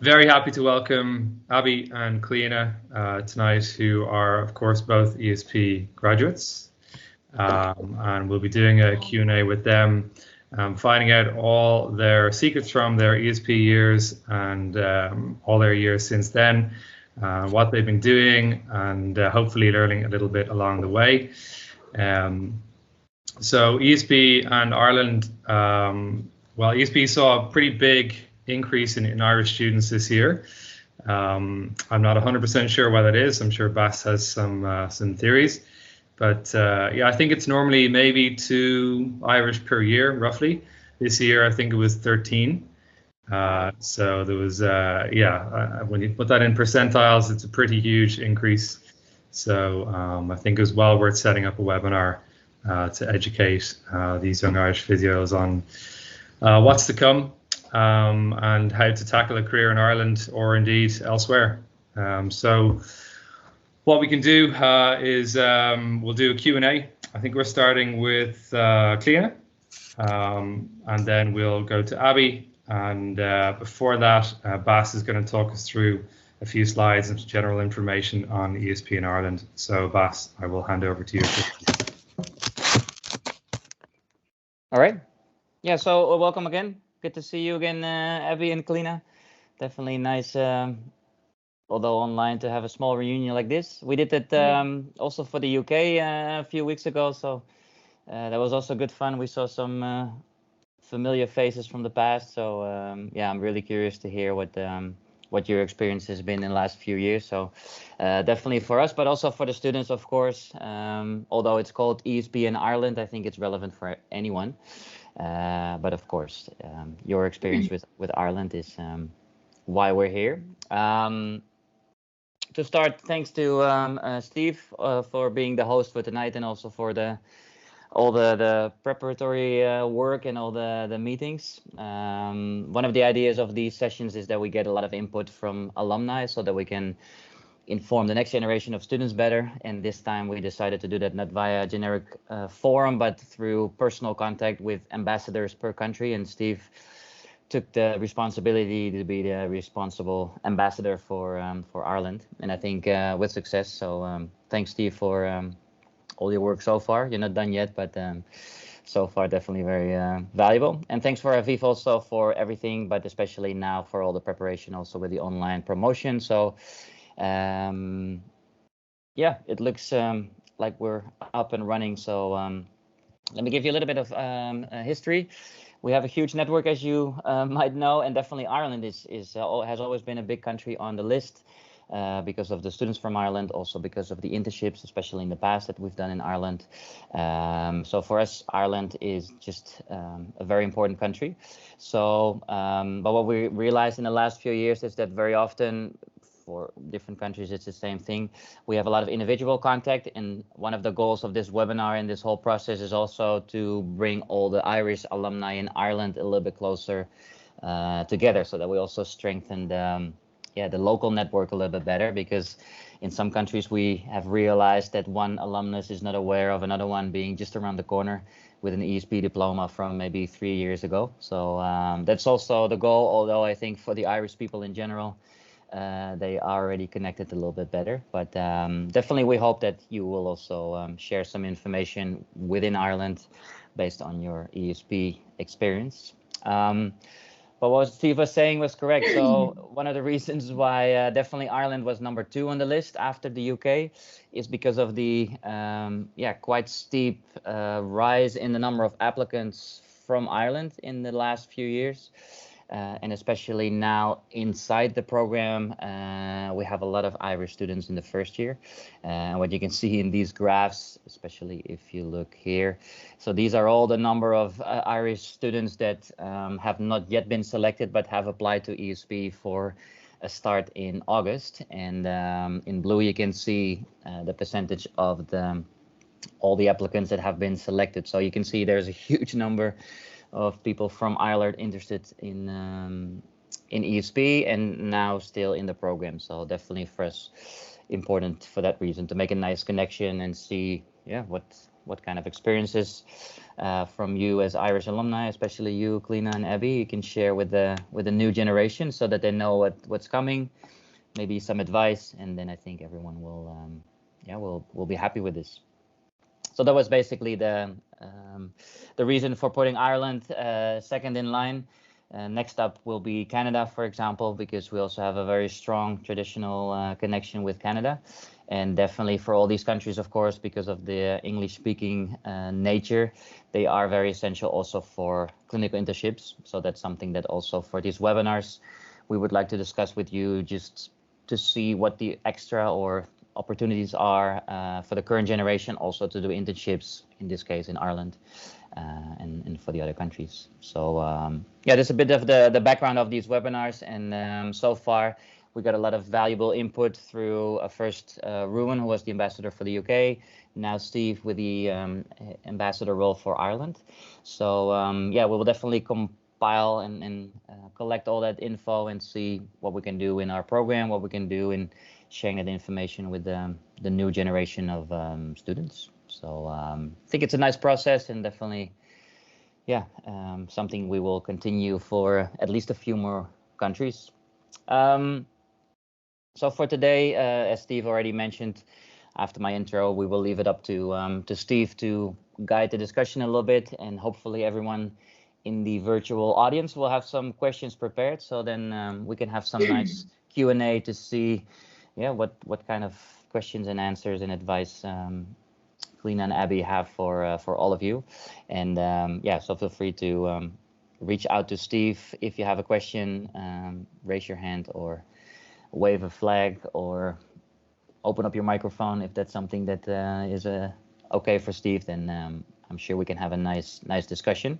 Very happy to welcome Abby and Cliodhna tonight, who are, of course, both ESP graduates. And we'll be doing a Q&A with them, finding out all their secrets from their ESP years and all their years since then, what they've been doing, and hopefully learning a little bit along the way. So ESP and Ireland, well, ESP saw a pretty big increase in Irish students this year. I'm not 100% sure what it is. I'm sure Bas has some theories, but yeah, I think it's normally maybe 2 Irish per year, roughly. This year, I think it was 13. So there was, yeah, when you put that in percentiles, it's a pretty huge increase. So I think it was well worth setting up a webinar to educate these young Irish physios on what's to come. And how to tackle a career in Ireland or indeed elsewhere. So what we can do is we'll do a Q&A. I think we're starting with Cliodhna, and then we'll go to Abby. And before that, Bas is going to talk us through a few slides and general information on ESP in Ireland. So Bas, I will hand over to you. All right. Yeah, so welcome again. Good to see you again, Abby and Cliodhna. Definitely nice, although online, to have a small reunion like this. We did it also for the UK a few weeks ago, so that was also good fun. We saw some familiar faces from the past, so yeah, I'm really curious to hear what your experience has been in the last few years. So definitely for us, but also for the students, of course. Although it's called ESP in Ireland, I think it's relevant for anyone. But of course, your experience with Ireland is why we're here. To start, thanks to Steve for being the host for tonight, and also for all the preparatory work and all the meetings. One of the ideas of these sessions is that we get a lot of input from alumni so that we can inform the next generation of students better. And this time we decided to do that not via a generic forum, but through personal contact with ambassadors per country. And Steve took the responsibility to be the responsible ambassador for Ireland, and I think with success. So thanks, Steve, for all your work so far. You're not done yet, but so far definitely very valuable. And thanks for Aviv also for everything, but especially now for all the preparation also with the online promotion. So yeah, it looks like we're up and running. So let me give you a little bit of history. We have a huge network, as you might know, and definitely Ireland has always been a big country on the list because of the students from Ireland, also because of the internships, especially in the past, that we've done in Ireland. So for us, Ireland is just a very important country. So, but what we realized in the last few years is that very often, for different countries, it's the same thing. We have a lot of individual contact, and one of the goals of this webinar and this whole process is also to bring all the Irish alumni in Ireland a little bit closer together, so that we also strengthen the local network a little bit better, because in some countries we have realized that one alumnus is not aware of another one being just around the corner with an ESP diploma from maybe 3 years ago. So that's also the goal, although I think for the Irish people in general, they are already connected a little bit better. But definitely we hope that you will also share some information within Ireland based on your ESP experience. But what Steve was saying was correct. So one of the reasons why definitely Ireland was number 2 on the list after the UK is because of the quite steep rise in the number of applicants from Ireland in the last few years. And especially now inside the program, we have a lot of Irish students in the first year. And what you can see in these graphs, especially if you look here, so these are all the number of Irish students that have not yet been selected but have applied to ESP for a start in August. And in blue you can see the percentage of all the applicants that have been selected. So you can see there's a huge number of people from Ireland interested in ESP and now still in the program. So definitely for us important for that reason, to make a nice connection and see what what kind of experiences from you as Irish alumni, especially you, Cliodhna and Abby, you can share with the new generation so that they know what's coming, maybe some advice, and then I think everyone will be happy with this. So that was basically the reason for putting Ireland second in line. Next up will be Canada, for example, because we also have a very strong traditional connection with Canada. And definitely for all these countries, of course, because of the English-speaking nature, they are very essential also for clinical internships. So that's something that also for these webinars, we would like to discuss with you, just to see what the extra or opportunities are for the current generation, also to do internships, in this case in Ireland, and for the other countries. So yeah, that's a bit of the background of these webinars, and so far we got a lot of valuable input through first Ruan, who was the ambassador for the UK, now Steve with the ambassador role for Ireland. So yeah, we will definitely compile and collect all that info and see what we can do in our program, what we can do in sharing that information with the new generation of students. So I think it's a nice process, and definitely, yeah, something we will continue for at least a few more countries. So for today, as Steve already mentioned, after my intro, we will leave it up to Steve to guide the discussion a little bit, and hopefully everyone in the virtual audience will have some questions prepared. So then we can have some nice Q&A to see, yeah, what kind of questions and answers and advice Cliodhna and Abby have for all of you. And yeah, so feel free to reach out to Steve if you have a question, raise your hand or wave a flag or open up your microphone if that's something that is okay for Steve. Then I'm sure we can have a nice discussion.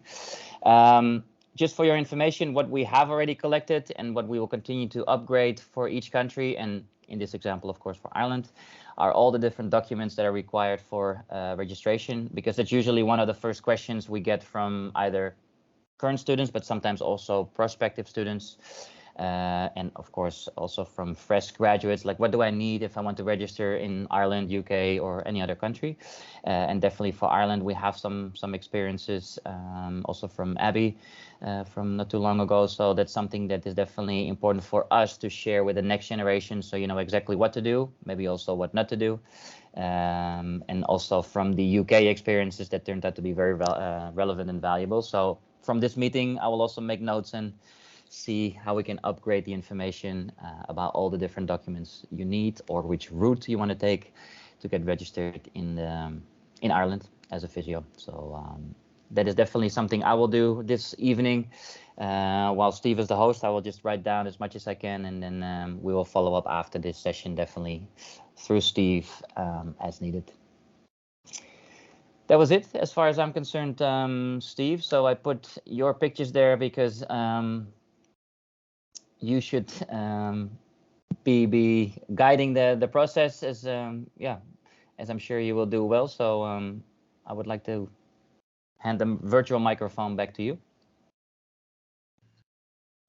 Just for your information, what we have already collected and what we will continue to upgrade for each country, and in this example, of course, for Ireland, are all the different documents that are required for registration, because that's usually one of the first questions we get from either current students, but sometimes also prospective students. And of course, also from fresh graduates, like what do I need if I want to register in Ireland, UK, or any other country? And definitely for Ireland, we have some experiences, also from Abby, from not too long ago. So that's something that is definitely important for us to share with the next generation, so you know exactly what to do, maybe also what not to do. And also from the UK experiences that turned out to be very relevant and valuable. So from this meeting, I will also make notes and see how we can upgrade the information about all the different documents you need, or which route you want to take to get registered in Ireland as a physio. So that is definitely something I will do this evening. While Steve is the host, I will just write down as much as I can, and then we will follow up after this session, definitely through Steve as needed. That was it as far as I'm concerned, Steve. So I put your pictures there because you should be guiding the process, as yeah, as I'm sure you will do well. So I would like to hand the virtual microphone back to you.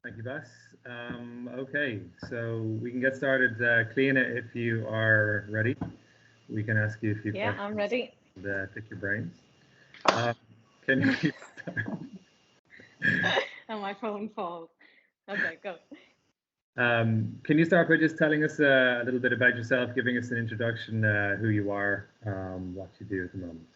Thank you, Bas. Okay, so we can get started. Cliodhna, if you are ready, we can ask you a few questions. Yeah, I'm ready. And pick your brains. Can you start? And my phone falls. Okay, go. Can you start by just telling us a little bit about yourself, giving us an introduction, who you are, what you do at the moment?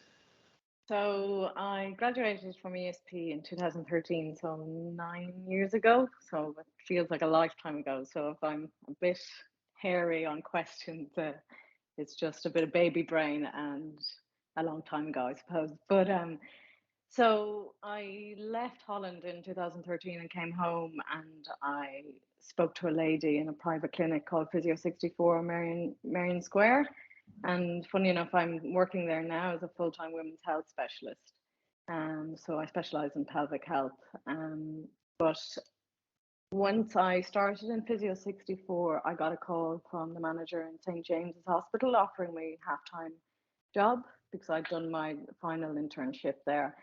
So I graduated from ESP in 2013, so 9 years ago. So it feels like a lifetime ago. So if I'm a bit hairy on questions, it's just a bit of baby brain and a long time ago, I suppose. But so I left Holland in 2013 and came home, and I spoke to a lady in a private clinic called Physio 64 Marion Square. And funny enough, I'm working there now as a full-time women's health specialist. So I specialize in pelvic health. But once I started in Physio 64, I got a call from the manager in St. James's Hospital offering me a half-time job because I'd done my final internship there.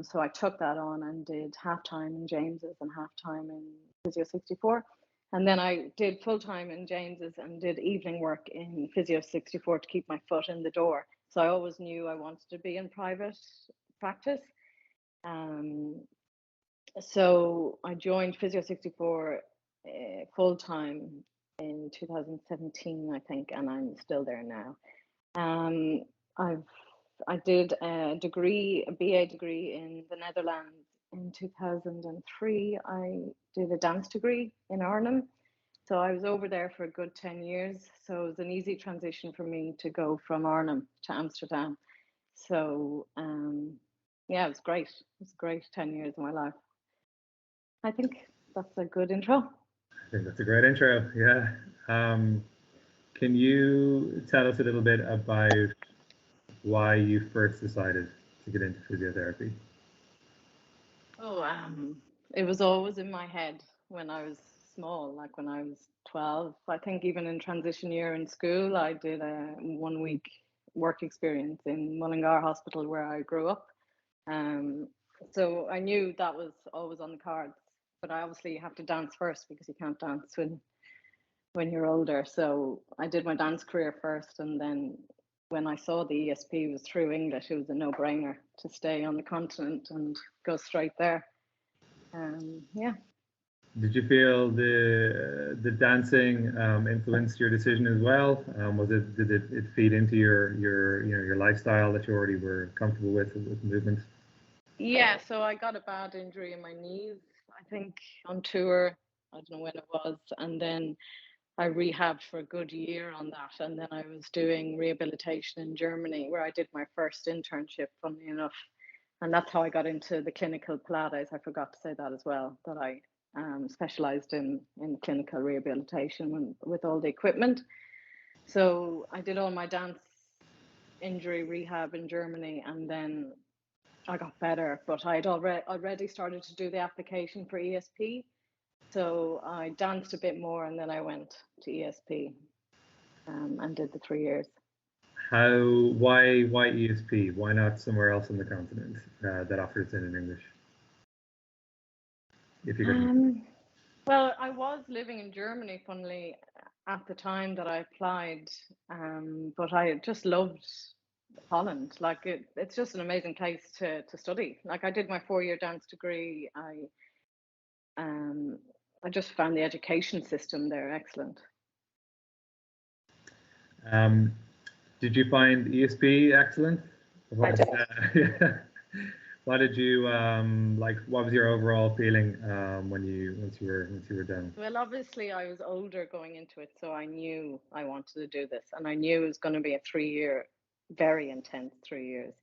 So I took that on and did half-time in James's and half-time in Physio 64. And then I did full-time in James's and did evening work in Physio 64 to keep my foot in the door. So I always knew I wanted to be in private practice. So I joined Physio 64 full time in 2017, I think, and I'm still there now. I did a BA degree in the Netherlands in 2003. I did a dance degree in Arnhem. So I was over there for a good 10 years. So it was an easy transition for me to go from Arnhem to Amsterdam. So yeah, it was great. It was great 10 years of my life. I think that's a good intro. I think that's a great intro, yeah. Can you tell us a little bit about why you first decided to get into physiotherapy? Oh, it was always in my head when I was small, like when I was 12. I think even in transition year in school, I did a 1 week work experience in Mullingar Hospital where I grew up. So I knew that was always on the cards, but I obviously have to dance first because you can't dance when you're older. So I did my dance career first, and then when I saw the ESP was through English, it was a no-brainer to stay on the continent and go straight there. Yeah. Did you feel the dancing influenced your decision as well? Did it feed into your lifestyle that you already were comfortable with movement? Yeah, so I got a bad injury in my knees, I think, on tour. I don't know when it was, and then I rehabbed for a good year on that, and then I was doing rehabilitation in Germany where I did my first internship, funnily enough, and that's how I got into the clinical Pilates. I forgot to say that as well, that I specialized in clinical rehabilitation with all the equipment. So I did all my dance injury rehab in Germany, and then I got better, but I'd already started to do the application for ESP. So I danced a bit more, and then I went to ESP and did the 3 years. Why ESP? Why not somewhere else on the continent that offers it in English? If you could. Well, I was living in Germany, funnily, at the time that I applied, but I just loved Holland. Like it's just an amazing place to study. Like I did my 4-year dance degree. I just found the education system there excellent. Did you find ESP excellent? I did. What did you like? What was your overall feeling once you were done? Well, obviously, I was older going into it, so I knew I wanted to do this, and I knew it was going to be a 3-year, very intense 3 years.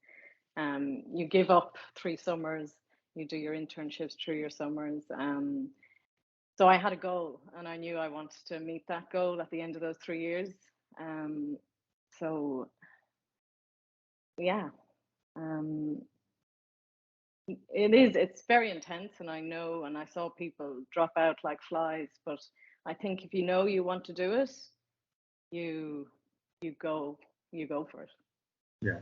You give up 3 summers, you do your internships through your summers. So I had a goal, and I knew I wanted to meet that goal at the end of those 3 years. So yeah. It's very intense, and I know, and I saw people drop out like flies, but I think if you know you want to do it, you go for it. Yeah.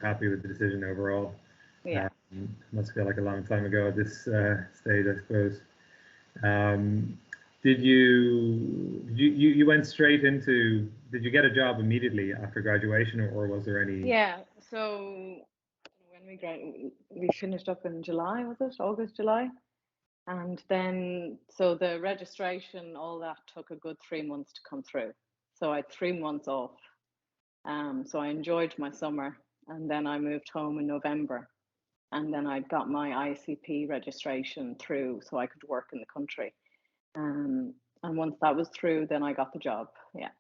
Happy with the decision overall. Yeah. Must feel like a long time ago at this stage, I suppose. Did you went straight into, did you get a job immediately after graduation, or was there any? Yeah, so when we finished up in July, was it August, July? And then so the registration, all that took a good 3 months to come through. So I had 3 months off. So I enjoyed my summer, and then I moved home in November, and then I got my ICP registration through so I could work in the country. And once that was through, then I got the job. Yeah.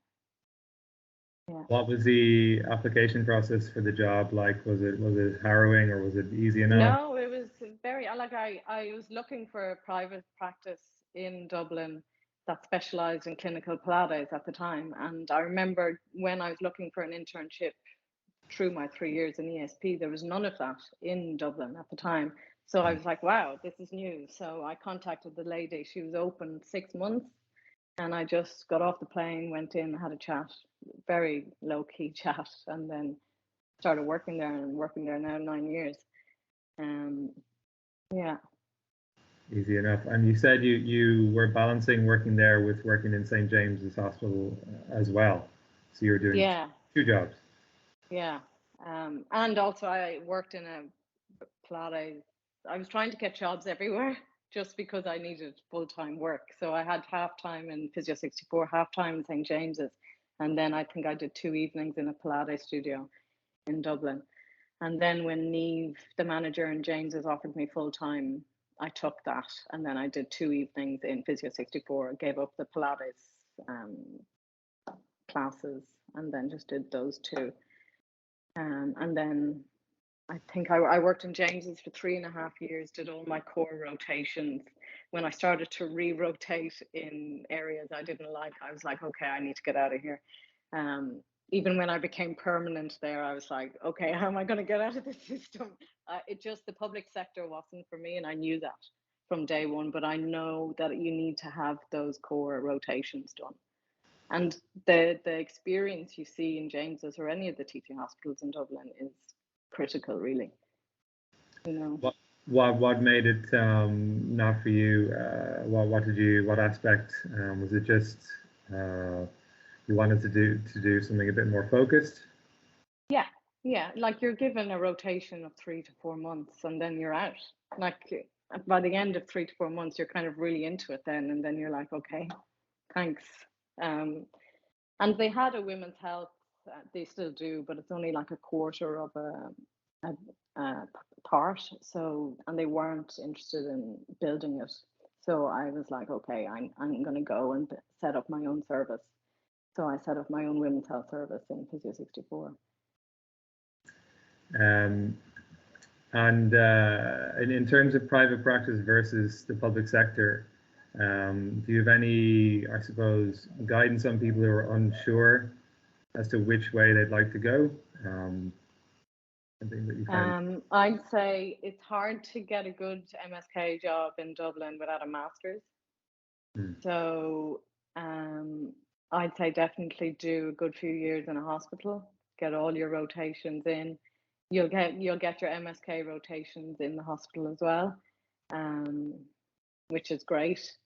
What was the application process for the job like? Was it harrowing, or was it easy enough? No, it was very, I was looking for a private practice in Dublin that specialized in clinical Pilates at the time. And I remember when I was looking for an internship through my 3 years in ESP, there was none of that in Dublin at the time. So I was like, wow, this is new. So I contacted the lady. She was open 6 months, and I just got off the plane, went in, had a chat, very low key chat, and then started working there, and working there now 9 years. Yeah. Easy enough. And you said you were balancing working there with working in St. James's Hospital as well. So you were doing 2 jobs. Yeah. And also I worked in a Pilates. I was trying to get jobs everywhere just because I needed full-time work. So I had half time in Physio 64, half time in St. James's. And then I think I did 2 evenings in a Pilates studio in Dublin. And then when Neve, the manager in James's, offered me full-time, I took that. And then I did 2 evenings in Physio 64, gave up the Pilates classes, and then just did those two. And then I think I worked in James's for 3.5 years, did all my core rotations. When I started to re-rotate in areas I didn't like, I was like, okay, I need to get out of here. Even when I became permanent there, I was like, okay, how am I going to get out of this system? It just, the public sector wasn't for me, and I knew that from day one, but I know that you need to have those core rotations done. And the experience you see in James's or any of the teaching hospitals in Dublin is critical, really. You know. What made it not for you? What aspect was it? Just you wanted to do something a bit more focused? Yeah, like you're given a rotation of 3 to 4 months, and then you're out. Like by the end of 3 to 4 months, you're kind of really into it then, and then you're like, okay, thanks. And they had a women's health, they still do, but it's only like a quarter of a part. So, and they weren't interested in building it. So I was like, okay, I'm going to go and set up my own service. So I set up my own women's health service in Physio 64. And in terms of private practice versus the public sector, do you have any, I suppose, guidance on people who are unsure as to which way they'd like to go? Something that you found? I'd say it's hard to get a good MSK job in Dublin without a master's. So I'd say definitely do a good few years in a hospital, get all your rotations in. You'll get your MSK rotations in the hospital as well, which is great.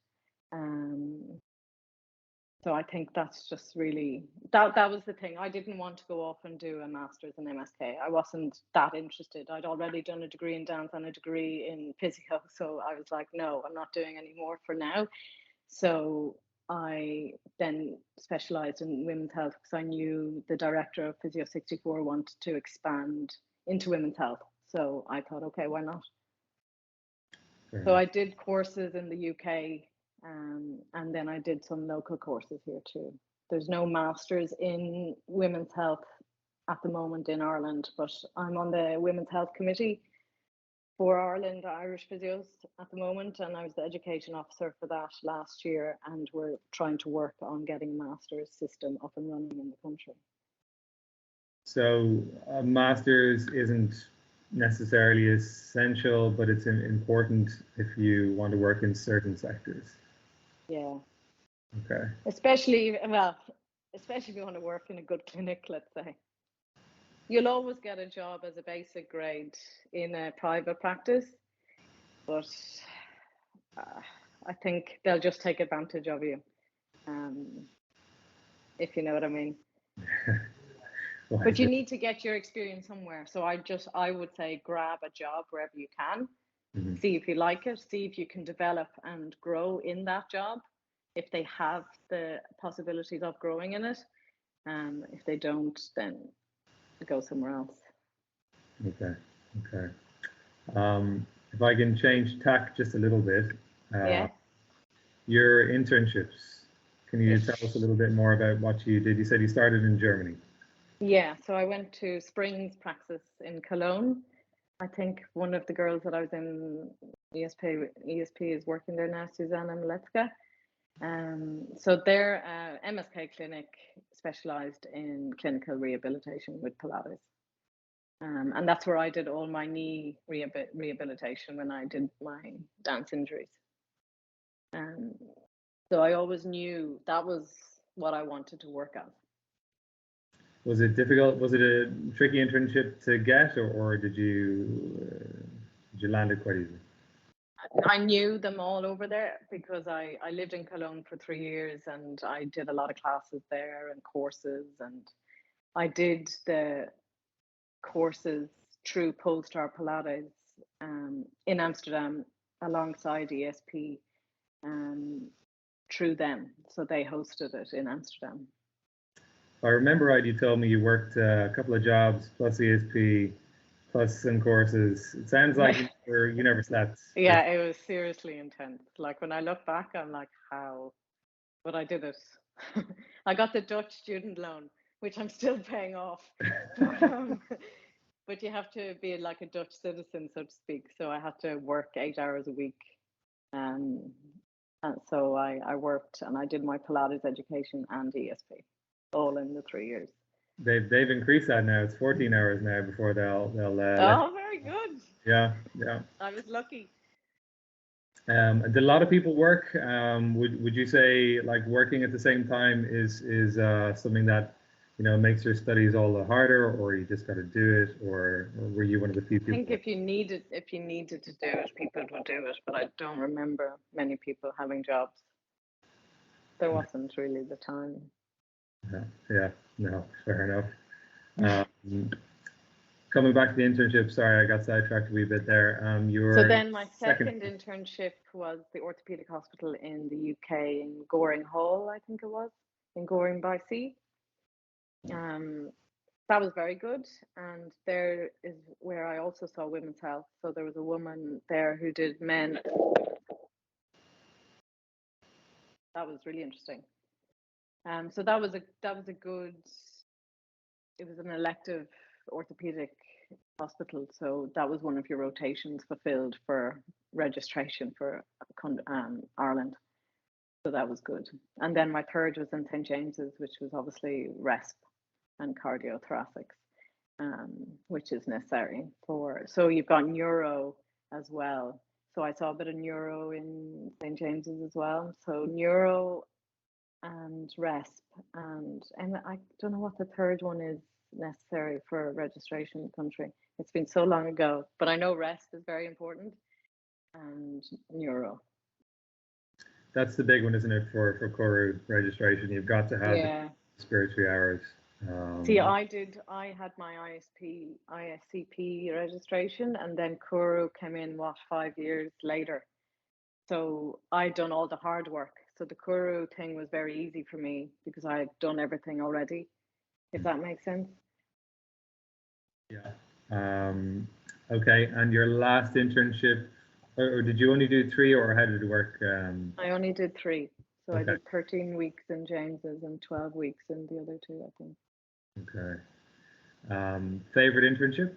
So I think that's just really, that was the thing. I didn't want to go off and do a master's in MSK. I wasn't that interested. I'd already done a degree in dance and a degree in physio. So I was like, no, I'm not doing any more for now. So I then specialized in women's health because I knew the director of Physio 64 wanted to expand into women's health. So I thought, okay, why not? So I did courses in the UK, and then I did some local courses here too. There's no masters in women's health at the moment in Ireland, but I'm on the Women's Health Committee for Ireland Irish Physios at the moment, and I was the education officer for that last year, and we're trying to work on getting a master's system up and running in the country. So a master's isn't necessarily essential, but it's important if you want to work in certain sectors. Yeah. Okay. Especially if you want to work in a good clinic, let's say. You'll always get a job as a basic grade in a private practice, but I think they'll just take advantage of you, if you know what I mean. But you need to get your experience somewhere. So I would say grab a job wherever you can, see if you like it, see if you can develop and grow in that job, if they have the possibilities of growing in it. If they don't, then go somewhere else. Okay. If I can change tack just a little bit. Yeah. Your internships. Can you tell us a little bit more about what you did? You said you started in Germany. Yeah, so I went to Springs Praxis in Cologne. I think one of the girls that I was in ESP is working there now, Susanna Milecka. So their MSK clinic specialized in clinical rehabilitation with Pilates. And that's where I did all my knee rehabilitation when I did my dance injuries. So I always knew that was what I wanted to work on. Was it difficult? Was it a tricky internship to get, or did you land it quite easy? I knew them all over there because I lived in Cologne for 3 years, and I did a lot of classes there and courses, and I did courses through Polestar Pilates in Amsterdam alongside ESP through them. So they hosted it in Amsterdam. If I remember right, you told me you worked a couple of jobs plus ESP plus some courses. It sounds like you never slept. Yeah, it was seriously intense. Like when I look back, I'm like, how? But I did it. I got the Dutch student loan, which I'm still paying off. But you have to be like a Dutch citizen, so to speak. So I had to work 8 hours a week. And so I worked and I did my Pilates education and ESP all in the 3 years. They've increased that now. It's 14 hours now before they'll oh, very good. Yeah. I was lucky. Did a lot of people work? Would you say like working at the same time is something that makes your studies all the harder, or you just got to do it, or were you one of the few people? I think if you needed to do it, people would do it, but I don't remember many people having jobs. There wasn't really the time. Yeah, no, fair enough. Coming back to the internship, sorry, I got sidetracked a wee bit there. So then my second internship was the orthopedic hospital in the UK in Goring Hall, I think it was, in Goring by Sea. That was very good, and there is where I also saw women's health. So there was a woman there who did men. That was really interesting. So that was a good. It was an elective orthopedic hospital, so that was one of your rotations fulfilled for registration for Ireland. So that was good. And then my third was in St James's, which was obviously RESP and cardiothoracics, which is necessary for. So you've got neuro as well. So I saw a bit of neuro in St James's as well. So neuro and RESP, and I don't know what the third one is necessary for registration in the country. It's been so long ago, but I know RESP is very important, and neuro. That's the big one, isn't it, for CORU registration? You've got to have respiratory hours. See, I had my ISCP registration, and then CORU came in 5 years later. So I'd done all the hard work. So the CORU thing was very easy for me because I had done everything already, if that makes sense. Yeah. Okay. And your last internship, or did you only do 3, or how did it work? I only did 3. So okay. I did 13 weeks in James's and 12 weeks in the other 2, I think. Okay. Favorite internship?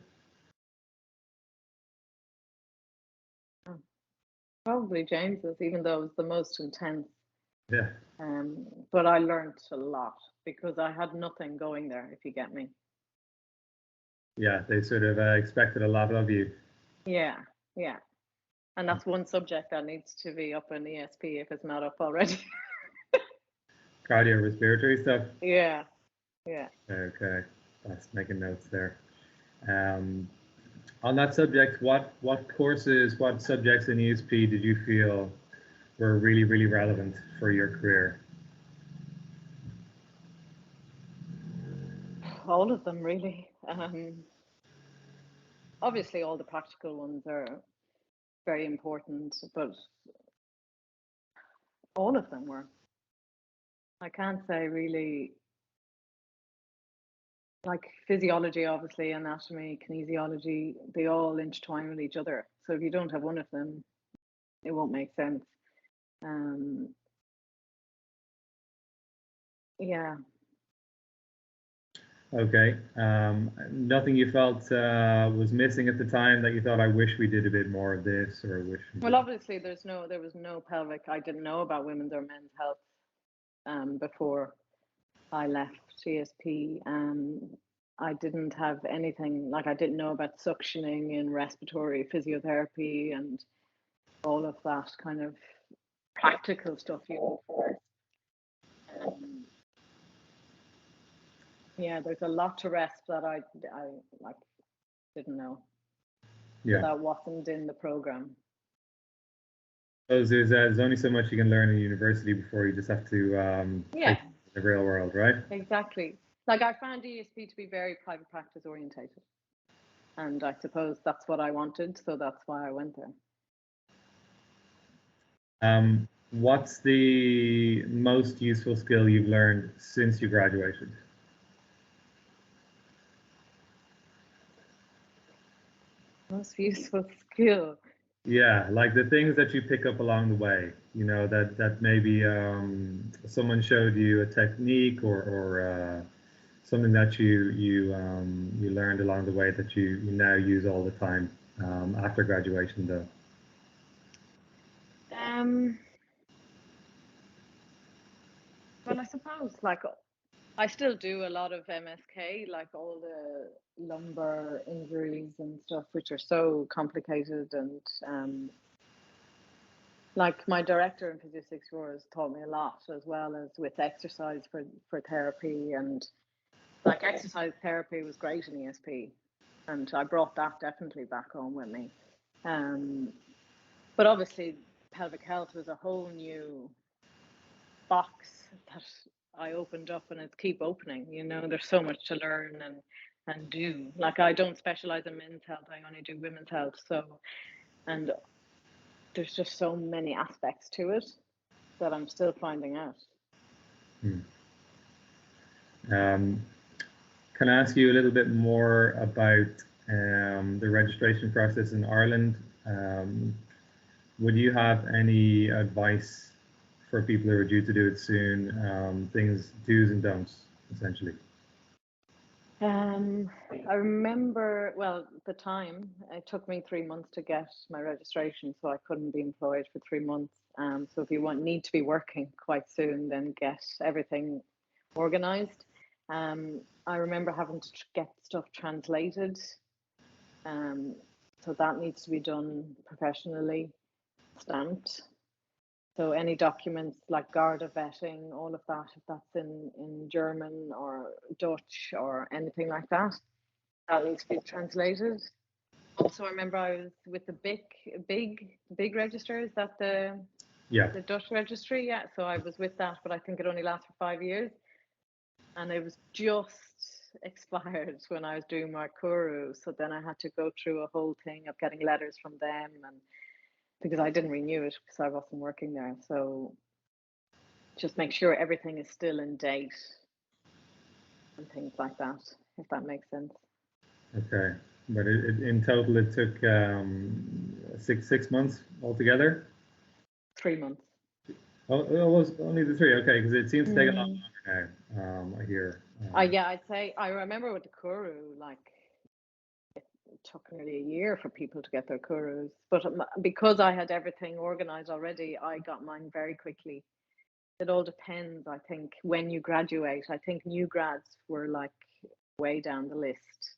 Probably James's, even though it was the most intense. Yeah. But I learned a lot because I had nothing going there, if you get me. Yeah, they sort of expected a lot of you. Yeah. And that's one subject that needs to be up in ESP if it's not up already. Cardiorespiratory stuff? Yeah. Okay, that's making notes there. On that subject, what courses, what subjects in ESP did you feel were really, really relevant for your career? All of them, really. Obviously, all the practical ones are very important, but all of them were. I can't say really. Like physiology, obviously, anatomy, kinesiology, they all intertwine with each other. So if you don't have one of them, it won't make sense. Yeah. Okay. Nothing you felt was missing at the time that you thought, I wish we did a bit more of this, or wish. Well, obviously, there was no pelvic. I didn't know about women's or men's health before I left ESP. I didn't have anything, like I didn't know about suctioning and respiratory physiotherapy and all of that kind of practical stuff you go for. Yeah, there's a lot to RESP that I like didn't know. Yeah. So that wasn't in the program. So there's only so much you can learn in university before you just have to take the real world, right? Exactly. Like I found ESP to be very private practice orientated. And I suppose that's what I wanted, so that's why I went there. What's the most useful skill you've learned since you graduated? Most useful skill. Yeah, like the things that you pick up along the way, that maybe someone showed you a technique or something that you learned along the way that you now use all the time after graduation, though. Well, I suppose like I still do a lot of MSK, like all the lumbar injuries and stuff, which are so complicated. And like my director in Physio 64 has taught me a lot, as well as with exercise for therapy. And like exercise therapy was great in ESP, and I brought that definitely back home with me. But obviously, pelvic health was a whole new box that I opened up, and it's keep opening. There's so much to learn and do. Like I don't specialize in men's health; I only do women's health. So, and there's just so many aspects to it that I'm still finding out. Can I ask you a little bit more about the registration process in Ireland? Would you have any advice for people who are due to do it soon? Things, do's and don'ts, essentially. I remember, well, at the time, it took me 3 months to get my registration, so I couldn't be employed for 3 months. So if you need to be working quite soon, then get everything organized. I remember having to get stuff translated. So that needs to be done professionally, stamped. So any documents like Garda vetting, all of that, if that's in German or Dutch or anything like that, that needs to be translated. Also, I remember I was with the big register. Is that the Dutch registry? Yeah. So I was with that, but I think it only lasts for 5 years, and it was just expired when I was doing my Kuru. So then I had to go through a whole thing of getting letters from them, and because I didn't renew it because I wasn't working there. So just make sure everything is still in date and things like that, if that makes sense. Okay, but in total it took 6 months altogether? 3 months. Oh, it was only the 3. Okay, because it seems to take a lot longer now. I hear. Yeah, I'd say I remember with the Kuru, like it took nearly a year for people to get their Kurus, but because I had everything organized already, I got mine very quickly. It all depends, I think, when you graduate. I think new grads were like way down the list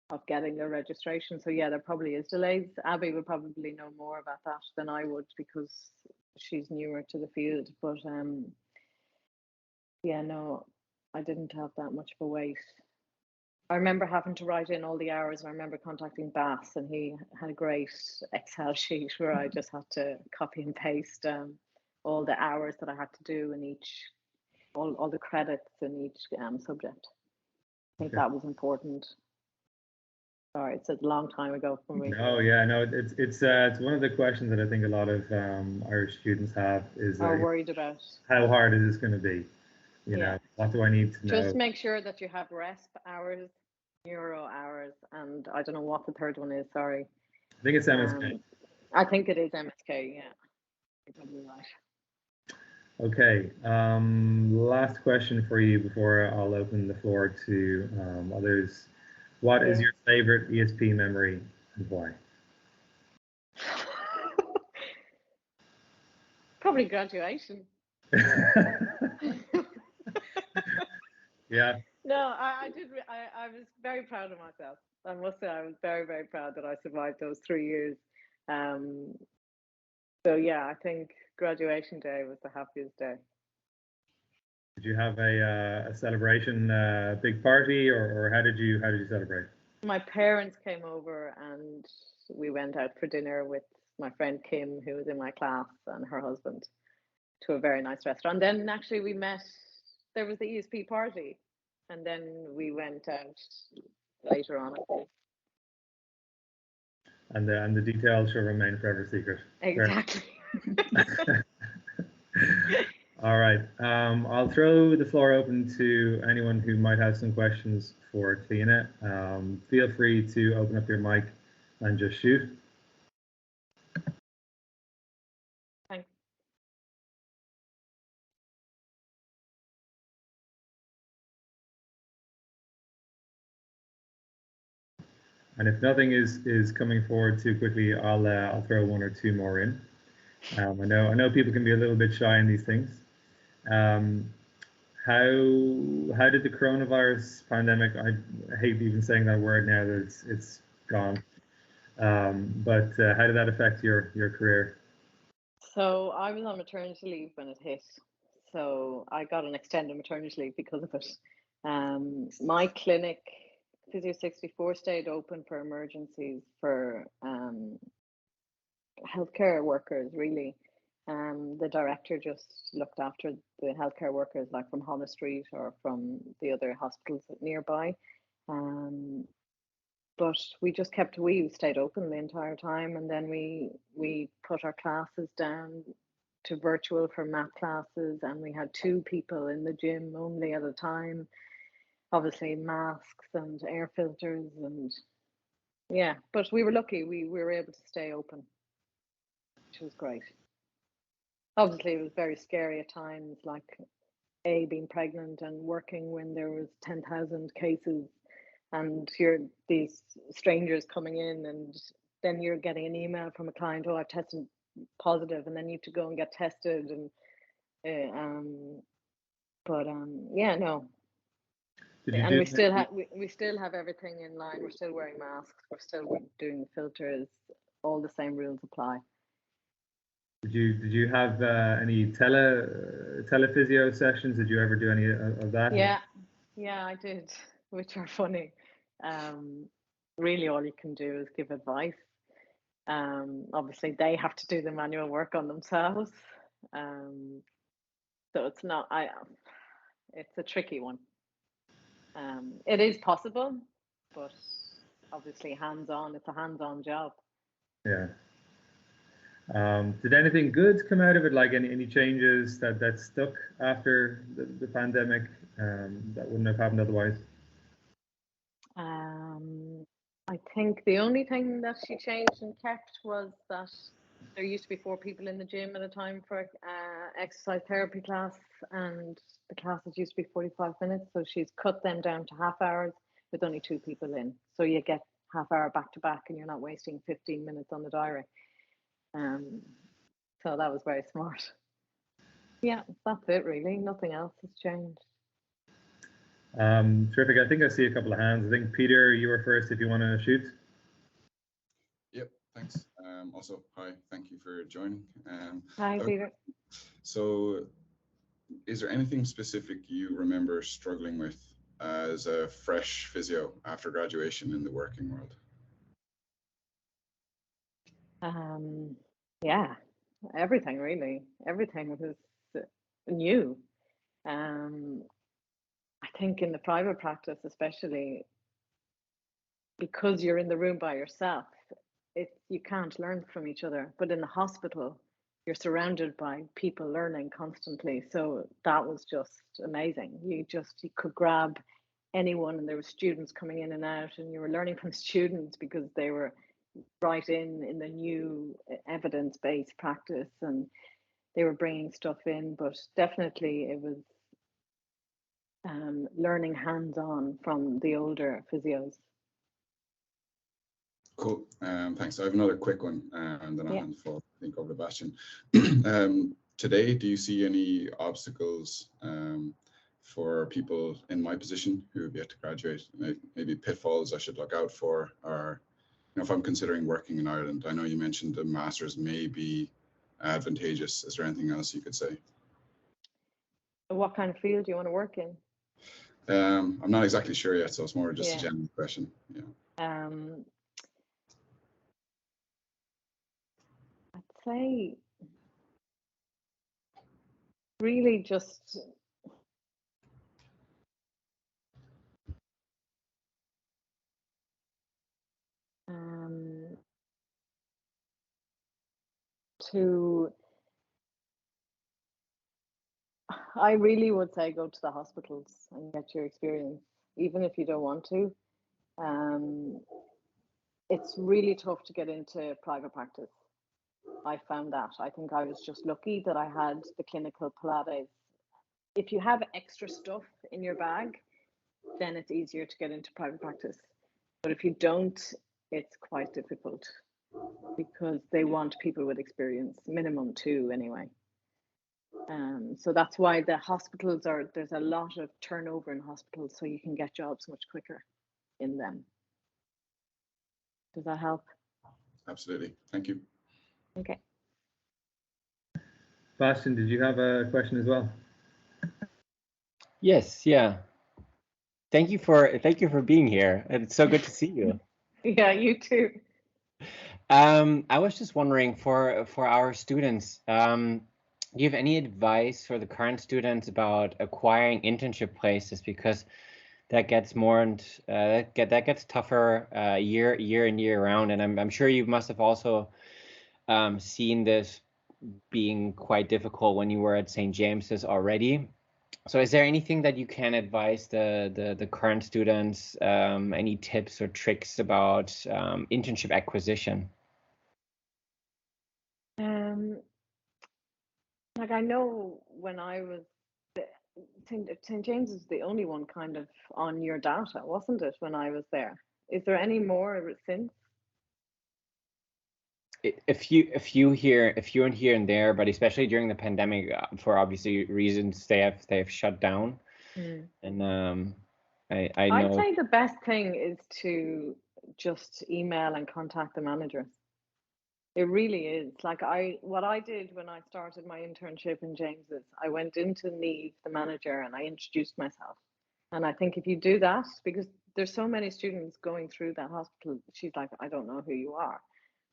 of getting their registration. So yeah, there probably is delays. Abby would probably know more about that than I would because she's newer to the field. But yeah, no, I didn't have that much of a wait. I remember having to write in all the hours, and I remember contacting Bas, and he had a great Excel sheet where I just had to copy and paste all the hours that I had to do in each, all the credits in each subject. I think that was important. Sorry, it's a long time ago for me. No, yeah, no, it's one of the questions that I think a lot of Irish students have is are worried about. How hard is this going to be? You know, what do I need to know? Just make sure that you have RESP hours, neuro hours, and I don't know what the third one is. Sorry. I think it's MSK. I think it is MSK. Yeah, you're probably right. Okay. Last question for you before I'll open the floor to others. What is your favorite ESP memory and why? Probably graduation. Yeah. No, I did. I was very proud of myself. I must say, I was very, very proud that I survived those 3 years. So yeah, I think graduation day was the happiest day. Did you have a celebration, big party, or how did you celebrate? My parents came over and we went out for dinner with my friend Kim, who was in my class, and her husband, to a very nice restaurant. Then actually we met. There was the ESP party, and then we went out later on. and the details shall remain forever secret. Exactly. All right. I'll throw the floor open to anyone who might have some questions for Cliodhna. Feel free to open up your mic and just shoot. Thanks. And if nothing is coming forward too quickly, I'll throw one or two more in. I know people can be a little bit shy in these things. How did the coronavirus pandemic? I hate even saying that word now that it's gone. But how did that affect your career? So I was on maternity leave when it hit. So I got an extended maternity leave because of it. My clinic, Physio 64, stayed open for emergencies for healthcare workers, really. The director just looked after the healthcare workers, like from Holles Street or from the other hospitals nearby. But we stayed open the entire time, and then we put our classes down to virtual for math classes, and we had 2 people in the gym only at a time. Obviously, masks and air filters, and yeah. But we were lucky; we were able to stay open, which was great. Obviously, it was very scary at times, like being pregnant and working when there was 10,000 cases, and these strangers coming in, and then you're getting an email from a client, oh, I've tested positive, and then you have to go and get tested, and yeah, no. And we still have everything in line. We're still wearing masks. We're still doing the filters. All the same rules apply. Did you have any telephysio sessions? Did you ever do any of that? Yeah, I did, which are funny. Really, all you can do is give advice. Obviously, they have to do the manual work on themselves. So it's not. It's a tricky one. It is possible, but obviously hands-on. It's a hands-on job. Yeah. Did anything good come out of it? Like any changes that stuck after the pandemic that wouldn't have happened otherwise? I think the only thing that she changed and kept was that there used to be 4 people in the gym at a time for exercise therapy class, and the classes used to be 45 minutes. So she's cut them down to half hours with only 2 people in. So you get half hour back to back, and you're not wasting 15 minutes on the diary. So that was very smart. Yeah, that's it really. Nothing else has changed. Terrific. I think I see a couple of hands. I think Peter, you were first if you want to shoot. Yep, thanks. Also, hi, thank you for joining. Hi, Peter. So, is there anything specific you remember struggling with as a fresh physio after graduation in the working world? Yeah, everything really. Everything was new. I think in the private practice, especially because you're in the room by yourself, you can't learn from each other. But in the hospital, you're surrounded by people learning constantly. So that was just amazing. You could grab anyone, and there were students coming in and out, and you were learning from students because they were right in the new evidence-based practice, and they were bringing stuff in. But definitely it was learning hands-on from the older physios. Cool. Thanks. I have another quick one, and then I'll hand the floor, I think, over to Bastian. Today, do you see any obstacles for people in my position who have yet to graduate? Maybe pitfalls I should look out for, or if I'm considering working in Ireland? I know you mentioned the masters may be advantageous. Is there anything else you could say? What kind of field do you want to work in? I'm not exactly sure yet, so it's more just a general question. Yeah. I'd say really just to, I really would say go to the hospitals and get your experience, even if you don't want to. It's really tough to get into private practice. I found that. I think I was just lucky that I had the clinical Pilates. If you have extra stuff in your bag, then it's easier to get into private practice. But if you don't, it's quite difficult because they want people with experience, minimum 2 anyway. So that's why the hospitals there's a lot of turnover in hospitals, so you can get jobs much quicker in them. Does that help? Absolutely. Thank you. Okay. Bastian, did you have a question as well? Yes, yeah. Thank you for being here. It's so good to see you. Yeah, you too. I was just wondering for our students, do you have any advice for the current students about acquiring internship places, because that gets more and that gets tougher year in year round, and I'm sure you must have also seen this being quite difficult when you were at St. James's already. So is there anything that you can advise the current students, any tips or tricks about internship acquisition? Like I know when I was, St. James is the only one kind of on your data, wasn't it, when I was there? Is there any more since? A few here and there, but especially during the pandemic, for obviously reasons, they have shut down. And I know. I'd say the best thing is to just email and contact the managers. It really is. Like what I did when I started my internship in James's, I went in to Neve, the manager, and I introduced myself. And I think if you do that, because there's so many students going through that hospital, she's like, I don't know who you are.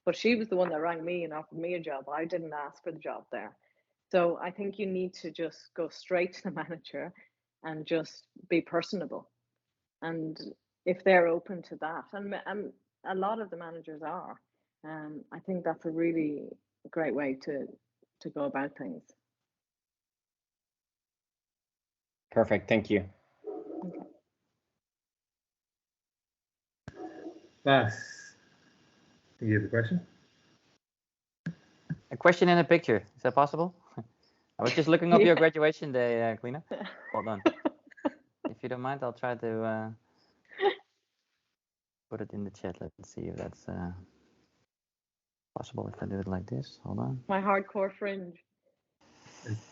But she was the one that rang me and offered me a job. I didn't ask for the job there. So I think you need to just go straight to the manager and just be personable. And if they're open to that, and a lot of the managers are, I think that's a really great way to go about things. Perfect. Thank you. Okay. Bas, you have a question? A question in a picture. Is that possible? I was just looking up your graduation day, Cliodhna. Well done. If you don't mind, I'll try to put it in the chat. Let's see if that's possible if I do it like this. Hold on. My hardcore fringe.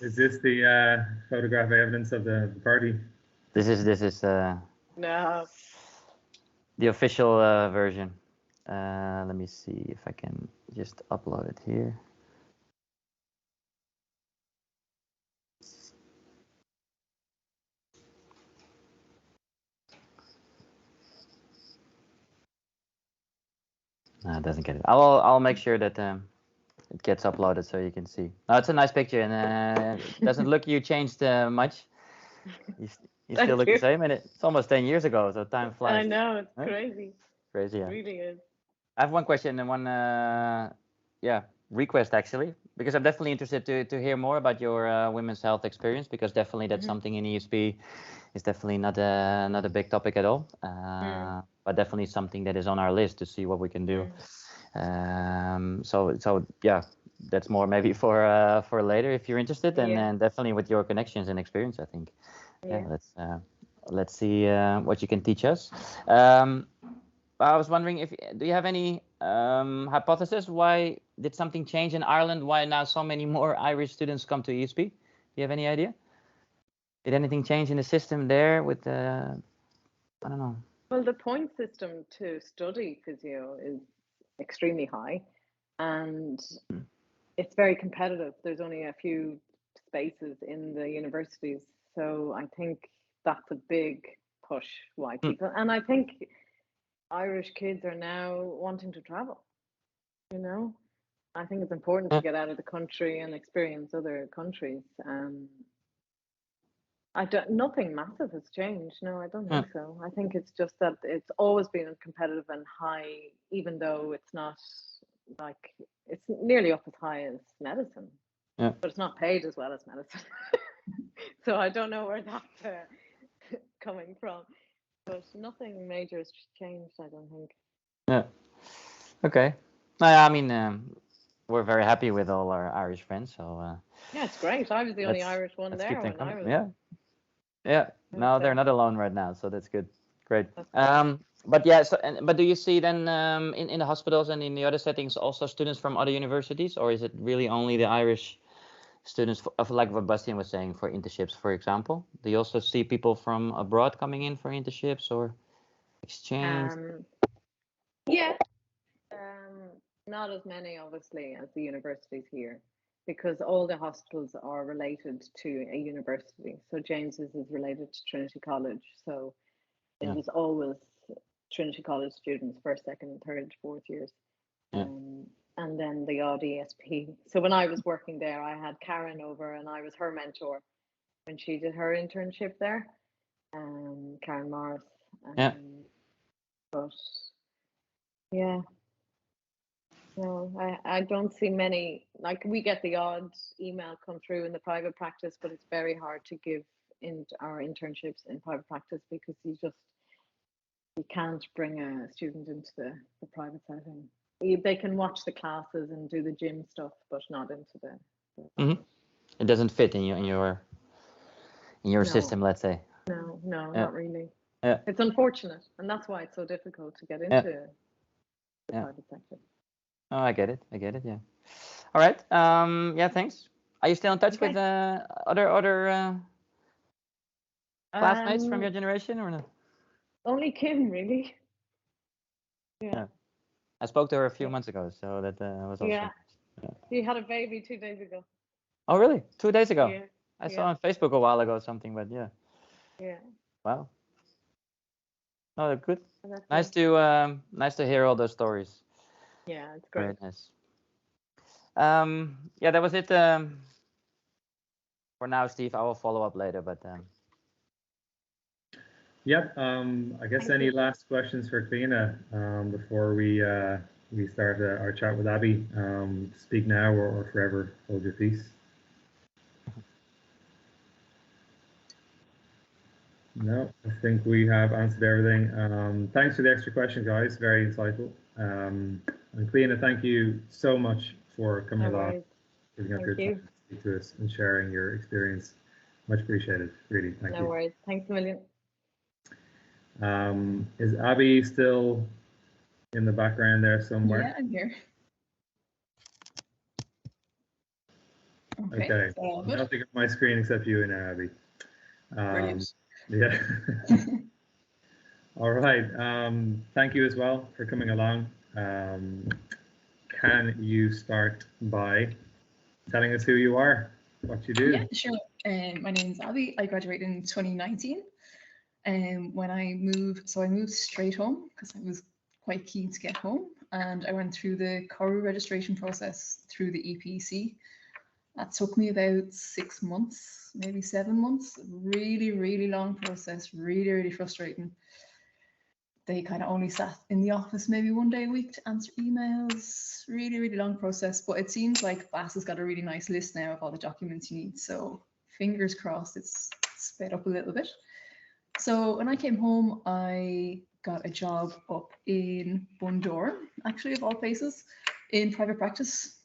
Is this the photograph evidence of the party? This is No. the official version. Let me see if I can just upload it here. No, it doesn't get it. I'll make sure that it gets uploaded so you can see. No, it's a nice picture, and it doesn't look you changed much. You still look the same, and it's almost 10 years ago, so time flies. I know, it's crazy. Crazy, yeah. It really is. I have one question and one request actually, because I'm definitely interested to hear more about your women's health experience, because definitely that's something in ESP is definitely not a big topic at all, but definitely something that is on our list to see what we can do. So yeah, that's more maybe for later if you're interested, and then definitely with your connections and experience, I think. Yeah, let's see what you can teach us. I was wondering do you have any hypothesis why did something change in Ireland? Why now so many more Irish students come to ESP? Do you have any idea? Did anything change in the system there with I don't know. Well, the point system to study physio is extremely high, and it's very competitive. There's only a few spaces in the universities, so I think that's a big push why people, and I think Irish kids are now wanting to travel. You know, I think it's important to get out of the country and experience other countries. Nothing massive has changed. No, I don't think so. I think it's just that it's always been competitive and high, even though it's not like it's nearly up as high as medicine, Yeah. but it's not paid as well as medicine. So I don't know where that's coming from, but nothing major has changed, I don't think. Yeah. Okay. I mean, we're very happy with all our Irish friends. So Yeah, it's great. I was the only Irish one let's there keep them when I coming. was. Yeah. Yeah. No, they're Okay. not alone right now, so that's good. Great. That's good. But yeah. So, but do you see then in the hospitals and in the other settings also students from other universities, or is it really only the Irish students, like what Bastian was saying, for internships, for example? Do you also see people from abroad coming in for internships or exchange? Yeah. Not as many, obviously, as the universities here, because all the hospitals are related to a university. So James's is related to Trinity College. So it was always Trinity College students, first, second, and third, fourth years. And then the odd ESP. So when I was working there, I had Karen over and I was her mentor when she did her internship there. Karen Morris. But yeah. No, I don't see many. Like, we get the odd email come through in the private practice, but it's very hard to give in our internships in private practice because you can't bring a student into the private setting. They can watch the classes and do the gym stuff, but not into the It doesn't fit in your No. system, let's say. No, not really. Yeah. It's unfortunate, and that's why it's so difficult to get into the private sector. Oh, I get it. Yeah. All right. Yeah. Thanks. Are you still in touch with other classmates from your generation or no? Only Kim, really. Yeah. I spoke to her a few months ago, so that was also. Yeah. She had a baby 2 days ago. Oh, really? 2 days ago? Yeah. I saw on Facebook a while ago or something, but yeah. Yeah. Wow. Oh, good. Nice to hear all those stories. Yeah, it's great. Very nice. Yeah, that was it for now, Steve. I will follow up later, but Yep. I guess any last questions for Cliodhna before we start our chat with Abby? Speak now or forever hold your peace. No, I think we have answered everything. Thanks for the extra question, guys. Very insightful. And Cliodhna, thank you so much for coming along, giving up your time to speak to us and sharing your experience. Much appreciated. Really, thank you. No worries. Thanks a million. Is Abby still in the background there somewhere? Yeah, I'm here. Okay. Nothing on my screen except you and Abby. Brilliant. Yeah. All right. Thank you as well for coming along. Can you start by telling us who you are, what you do? Yeah, sure. My name's Abby. I graduated in 2019. When I moved straight home because I was quite keen to get home, and I went through the CORU registration process through the EPC. That took me about 6 months, maybe 7 months. Really, really long process. Really, really frustrating. They kind of only sat in the office maybe 1 day a week to answer emails. Really, really long process. But it seems like Bas has got a really nice list now of all the documents you need. So fingers crossed it's sped up a little bit. So when I came home, I got a job up in Bundoran, actually, of all places, in private practice,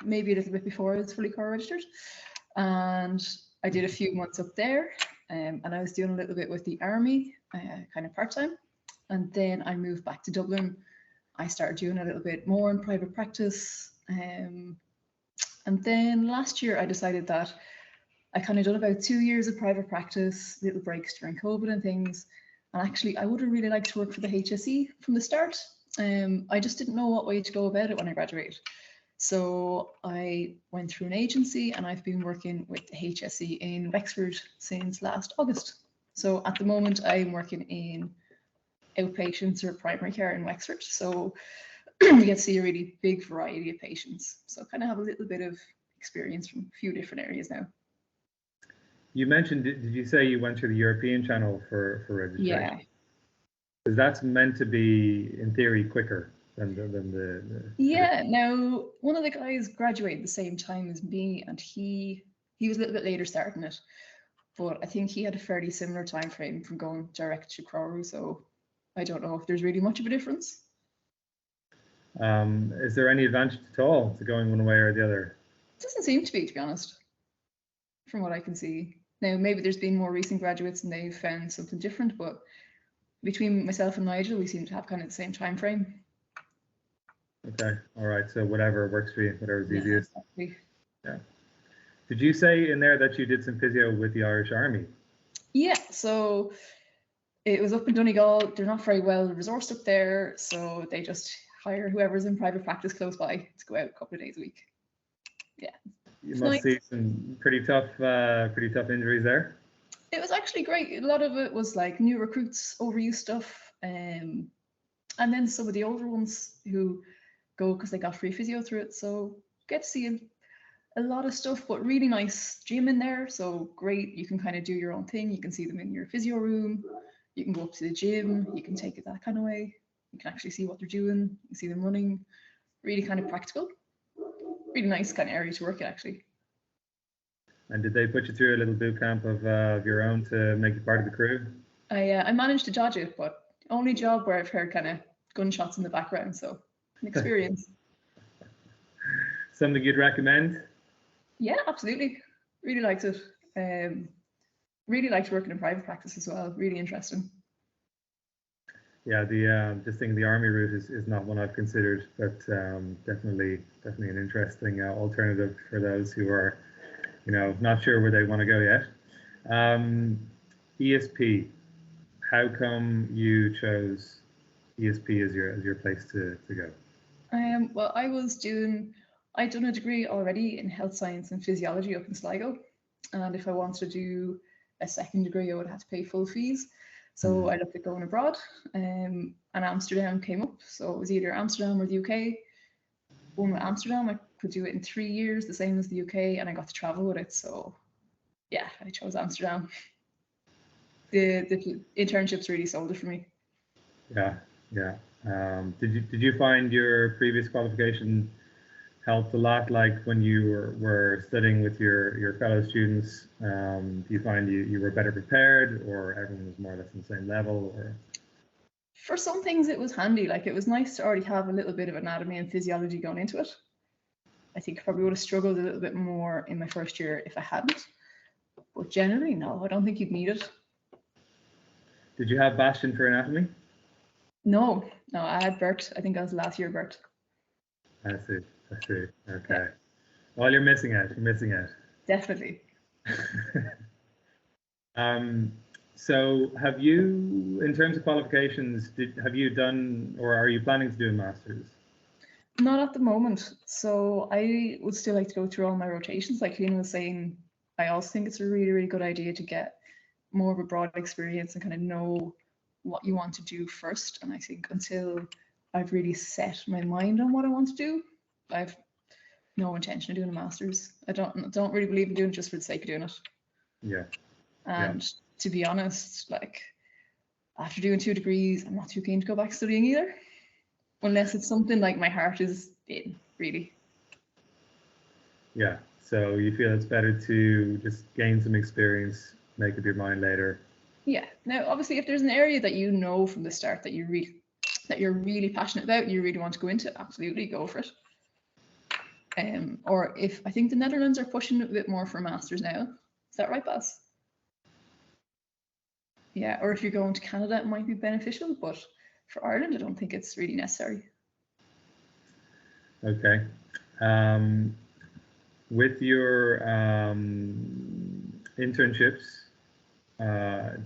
maybe a little bit before I was fully CORU registered. And I did a few months up there, and I was doing a little bit with the army, kind of part-time. And then I moved back to Dublin. I started doing a little bit more in private practice. And then last year I decided that I kind of done about 2 years of private practice, little breaks during COVID and things. And actually, I would have really liked to work for the HSE from the start. I just didn't know what way to go about it when I graduated. So I went through an agency and I've been working with the HSE in Wexford since last August. So at the moment, I'm working in outpatients or primary care in Wexford. So we get to see a really big variety of patients. So kind of have a little bit of experience from a few different areas now. You mentioned, did you say you went through the European channel for registration? Yeah. Because that's meant to be, in theory, quicker than the Yeah, now one of the guys graduated the same time as me, and he was a little bit later starting it, but I think he had a fairly similar time frame from going direct to Crow, so I don't know if there's really much of a difference. Is there any advantage at all to going one way or the other? It doesn't seem to be honest, from what I can see. Now, maybe there's been more recent graduates and they've found something different, but between myself and Nigel, we seem to have kind of the same time frame. Okay, all right. So whatever works for you, whatever's easiest. Exactly. Yeah. Did you say in there that you did some physio with the Irish Army? Yeah, so it was up in Donegal. They're not very well resourced up there, so they just hire whoever's in private practice close by to go out a couple of days a week. Yeah. You must see some pretty tough injuries there. It was actually great. A lot of it was like new recruits, overuse stuff, and then some of the older ones who go because they got free physio through it. So get to see a lot of stuff, but really nice gym in there. So great, you can kind of do your own thing. You can see them in your physio room. You can go up to the gym. You can take it that kind of way. You can actually see what they're doing. You see them running. Really kind of practical. Really nice kind of area to work in, actually. And did they put you through a little boot camp of your own to make you part of the crew? I managed to dodge it, but only job where I've heard kind of gunshots in the background, so an experience. Something you'd recommend? Yeah, absolutely. Really liked it. Really liked working in private practice as well. Really interesting. Yeah, just thinking the army route is not one I've considered, but definitely an interesting alternative for those who are, not sure where they want to go yet. ESP, how come you chose ESP as your place to go? Well, I'd done a degree already in health science and physiology up in Sligo, and if I wanted to do a second degree, I would have to pay full fees. So I looked at going abroad, and Amsterdam came up. So it was either Amsterdam or the UK. One with Amsterdam, I could do it in 3 years, the same as the UK, and I got to travel with it. So yeah, I chose Amsterdam. The internships really sold it for me. Yeah. Did you find your previous qualification helped a lot? Like when you were studying with your fellow students, do you find you were better prepared, or everyone was more or less on the same level? Or for some things it was handy. Like it was nice to already have a little bit of anatomy and physiology going into it. I think I probably would have struggled a little bit more in my first year if I hadn't. But generally, no, I don't think you'd need it. Did you have Bastion for anatomy? No, I had Bert. I think I was last year Bert. I see. Okay. Yeah. Well, you're missing out. Definitely. So have you, in terms of qualifications, have you done, or are you planning to do a master's? Not at the moment. So I would still like to go through all my rotations. Like Cliodhna was saying, I also think it's a really, really good idea to get more of a broad experience and kind of know what you want to do first. And I think until I've really set my mind on what I want to do, I've no intention of doing a master's. I don't really believe in doing it just for the sake of doing it. Yeah. And to be honest, like after doing 2 degrees, I'm not too keen to go back studying either, unless it's something like my heart is in, really. Yeah. So you feel it's better to just gain some experience, make up your mind later. Yeah. Now, obviously, if there's an area that you know from the start that you're really passionate about, and you really want to go into, absolutely go for it. Or if I think the Netherlands are pushing a bit more for masters now. Is that right, Bas? Yeah. Or if you're going to Canada, it might be beneficial, but for Ireland, I don't think it's really necessary. Okay. With your internships,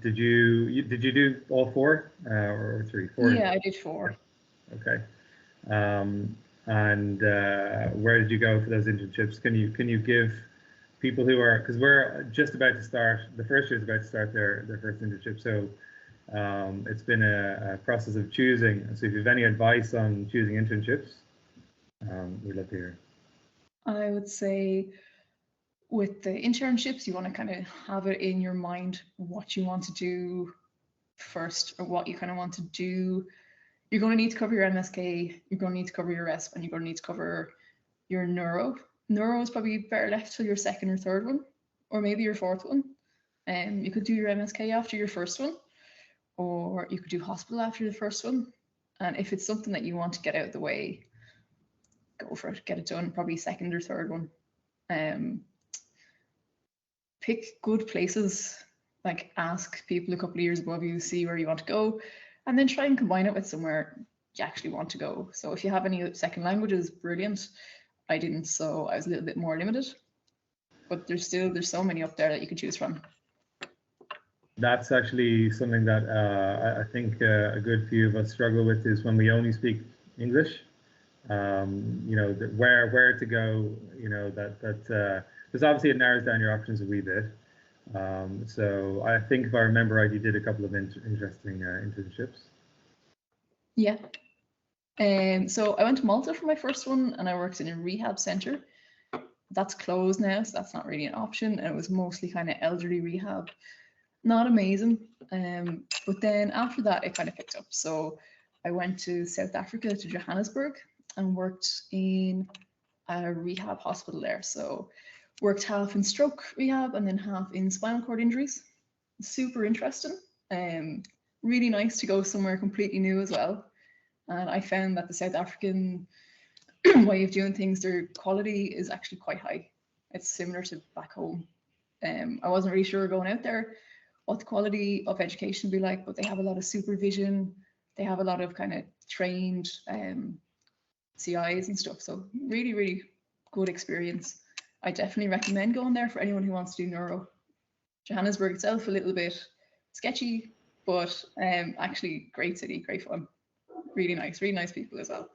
did you do all 4 or 3? 4? Yeah, I did 4. Okay. And where did you go for those internships? Can you give people who are, because we're just about to start, the first year is about to start their first internship, so it's been a process of choosing. So if you have any advice on choosing internships, we'd love to hear. I would say with the internships, you want to kind of have it in your mind what you want to do first, or what you kind of want to do you're going to need to cover your MSK, you're going to need to cover your RESP, and you're going to need to cover your neuro. Neuro is probably better left till your second or third one, or maybe your fourth one. You could do your MSK after your first one, or you could do hospital after the first one. And if it's something that you want to get out of the way, go for it, get it done, probably second or third one. Pick good places, like ask people a couple of years above you, see where you want to go, and then try and combine it with somewhere you actually want to go. So if you have any second languages, brilliant. I didn't, so I was a little bit more limited. But there's so many up there that you could choose from. That's actually something that I think a good few of us struggle with, is when we only speak English. You know, where to go. You know, that there's obviously, it narrows down your options a wee bit. So I think if I remember right, you did a couple of interesting internships. Yeah. So I went to Malta for my first one, and I worked in a rehab center. That's closed now, so that's not really an option. And it was mostly kind of elderly rehab. Not amazing. But then after that, it kind of picked up. So I went to South Africa, to Johannesburg, and worked in a rehab hospital there. So worked half in stroke rehab and then half in spinal cord injuries. Super interesting. Really nice to go somewhere completely new as well. And I found that the South African way of doing things, their quality is actually quite high. It's similar to back home. I wasn't really sure going out there what the quality of education would be like, but they have a lot of supervision. They have a lot of kind of trained CIs and stuff. So really, really good experience. I definitely recommend going there for anyone who wants to do neuro. Johannesburg itself, a little bit sketchy, but actually great city, great fun. Really nice people as well.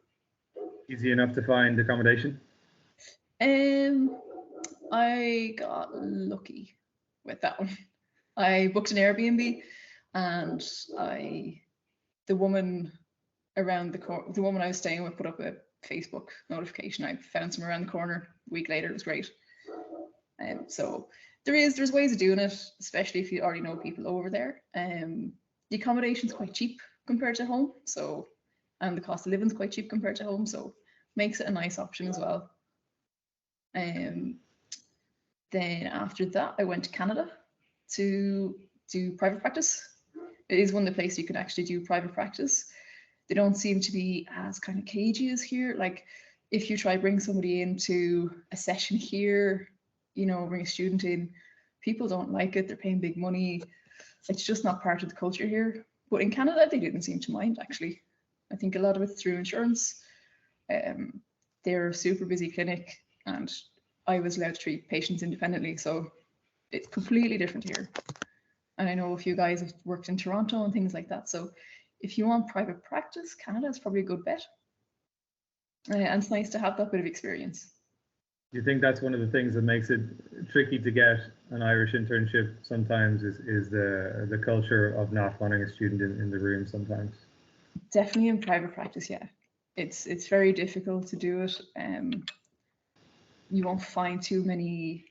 Easy enough to find accommodation? I got lucky with that one. I booked an Airbnb, and the woman I was staying with put up a Facebook notification. I found some around the corner. A week later, it was great. So there's ways of doing it, especially if you already know people over there. The accommodation's quite cheap compared to home, and the cost of living is quite cheap compared to home, so makes it a nice option as well. Then after that, I went to Canada to do private practice. It is one of the places you can actually do private practice. They don't seem to be as kind of cagey as here. Like if you try bring somebody into a session here, you know, bring a student in, people don't like it. They're paying big money. It's just not part of the culture here. But in Canada, they didn't seem to mind, actually. I think a lot of it's through insurance. They're a super busy clinic, and I was allowed to treat patients independently, so it's completely different here. And I know a few guys have worked in Toronto and things like that. So if you want private practice, Canada is probably a good bet. And it's nice to have that bit of experience. Do you think that's one of the things that makes it tricky to get an Irish internship sometimes, is the culture of not wanting a student in the room sometimes? Definitely in private practice, yeah. It's very difficult to do it. You won't find too many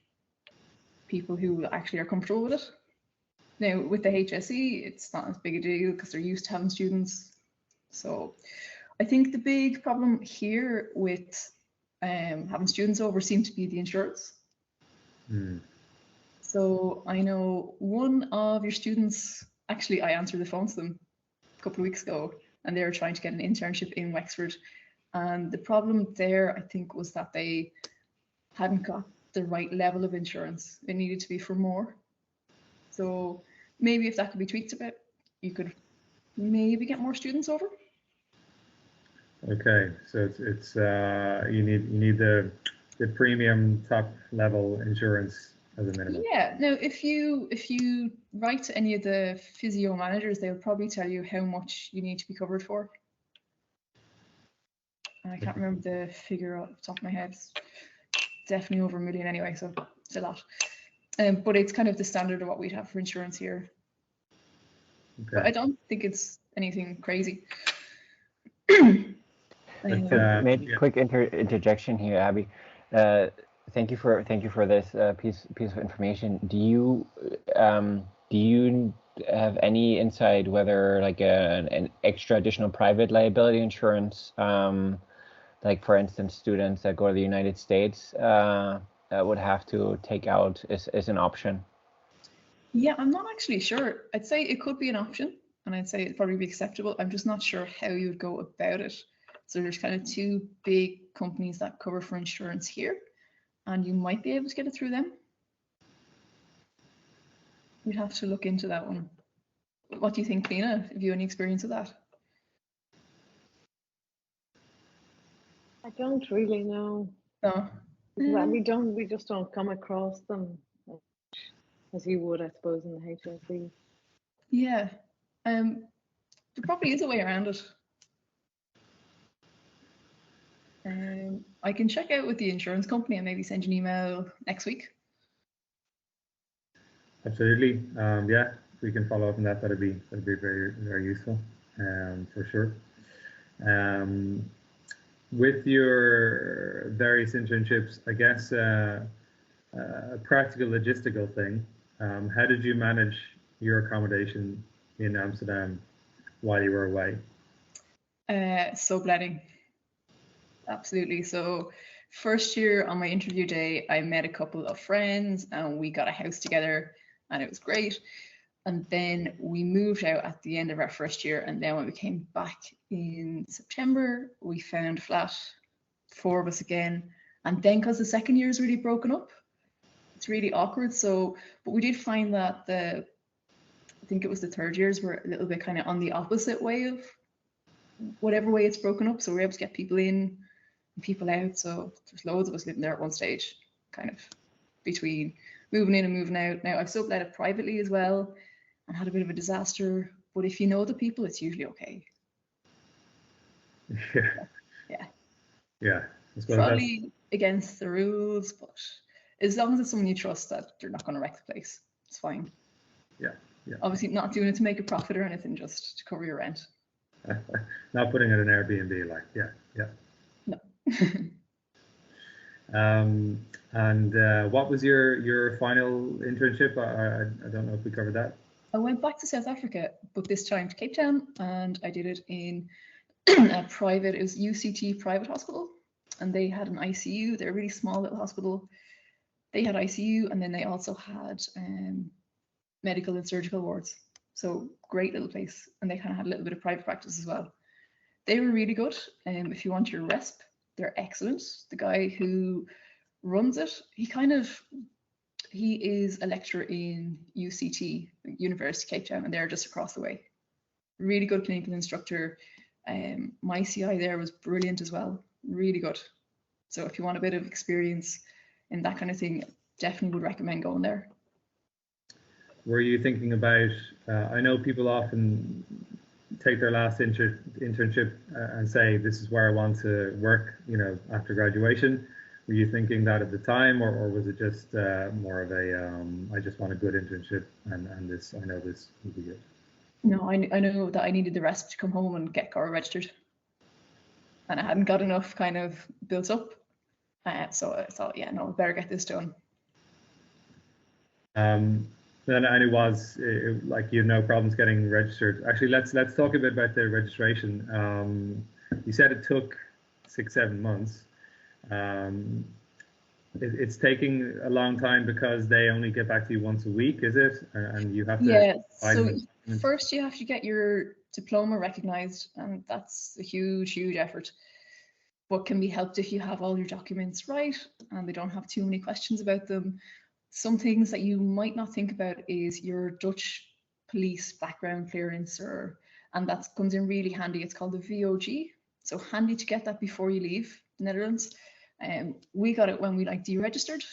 people who actually are comfortable with it. Now, with the HSE, it's not as big a deal because they're used to having students. So I think the big problem here with having students over seems to be the insurance. So I know one of your students, actually I answered the phone to them a couple of weeks ago, and they were trying to get an internship in Wexford. And the problem there, I think, was that they hadn't got the right level of insurance. It needed to be for more. So maybe if that could be tweaked a bit, you could maybe get more students over. Okay, so it's you need the premium top level insurance as a minimum. Yeah. Now, if you write to any of the physio managers, they'll probably tell you how much you need to be covered for. And I can't remember the figure off the top of my head. It's definitely over $1 million anyway, so it's a lot. But it's kind of the standard of what we'd have for insurance here. Okay. But I don't think it's anything crazy. Maybe quick interjection here, Abby. Thank you for this piece of information. Do you have any insight whether like an extra additional private liability insurance, like for instance, students that go to the United States would have to take out is an option? Yeah, I'm not actually sure. I'd say it could be an option, and I'd say it'd probably be acceptable. I'm just not sure how you would go about it. So there's kind of two big companies that cover for insurance here, and you might be able to get it through them. You'd have to look into that one. What do you think, Cliodhna? Have you any experience with that? I don't really know. No. Well, we just don't come across them as you would, I suppose, in the HSE. Yeah. There probably is a way around it. I can check out with the insurance company and maybe send you an email next week. Absolutely. Yeah, if we can follow up on that, that'd be very, very useful, for sure. With your various internships, I guess a practical logistical thing, how did you manage your accommodation in Amsterdam while you were away? Subletting. Absolutely. So first year on my interview day, I met a couple of friends and we got a house together and it was great. And then we moved out at the end of our first year. And then when we came back in September, we found a flat, 4 of us again. And then because the second year is really broken up, it's really awkward. So, but we did find that I think it was the third years were a little bit kind of on the opposite way of whatever way it's broken up. So we're able to get people in and people out. So there's loads of us living there at one stage, kind of between moving in and moving out. Now I've sublet it privately as well and had a bit of a disaster. But if you know the people, it's usually okay. Yeah. Yeah. Probably against the rules, but as long as it's someone you trust that they're not going to wreck the place, it's fine. Yeah. Yeah. Obviously not doing it to make a profit or anything, just to cover your rent. Not putting it in Airbnb, like, yeah. No. And what was your final internship? I don't know if we covered that. I went back to South Africa, but this time to Cape Town, and I did it in a private, it was UCT private hospital, and they had an ICU. They're a really small little hospital. They had ICU, and then they also had medical and surgical wards. So great little place, and they kind of had a little bit of private practice as well. They were really good. If you want your RESP, they're excellent. The guy who runs it, he is a lecturer in UCT, University of Cape Town, and they're just across the way. Really good clinical instructor. My CI there was brilliant as well, really good. So if you want a bit of experience in that kind of thing, definitely would recommend going there. Were you thinking about, I know people often take their last internship and say, this is where I want to work, after graduation. Were you thinking that at the time, or was it just more of a, I just want a good internship and this, I know this will be good? No, I know that I needed the RESP to come home and get CORA registered. And I hadn't got enough kind of built up. So I thought, yeah, no, better get this done. And it was like you had no problems getting registered. Actually, let's talk a bit about the registration. You said it took 6-7 months. It's taking a long time because they only get back to you once a week, is it? And you have to. Yeah. So first you have to get your diploma recognised, and that's a huge effort. But can be helped if you have all your documents right and they don't have too many questions about them. Some things that you might not think about is your Dutch police background clearance, and that comes in really handy. It's called the VOG. So handy to get that before you leave the Netherlands. We got it when we deregistered.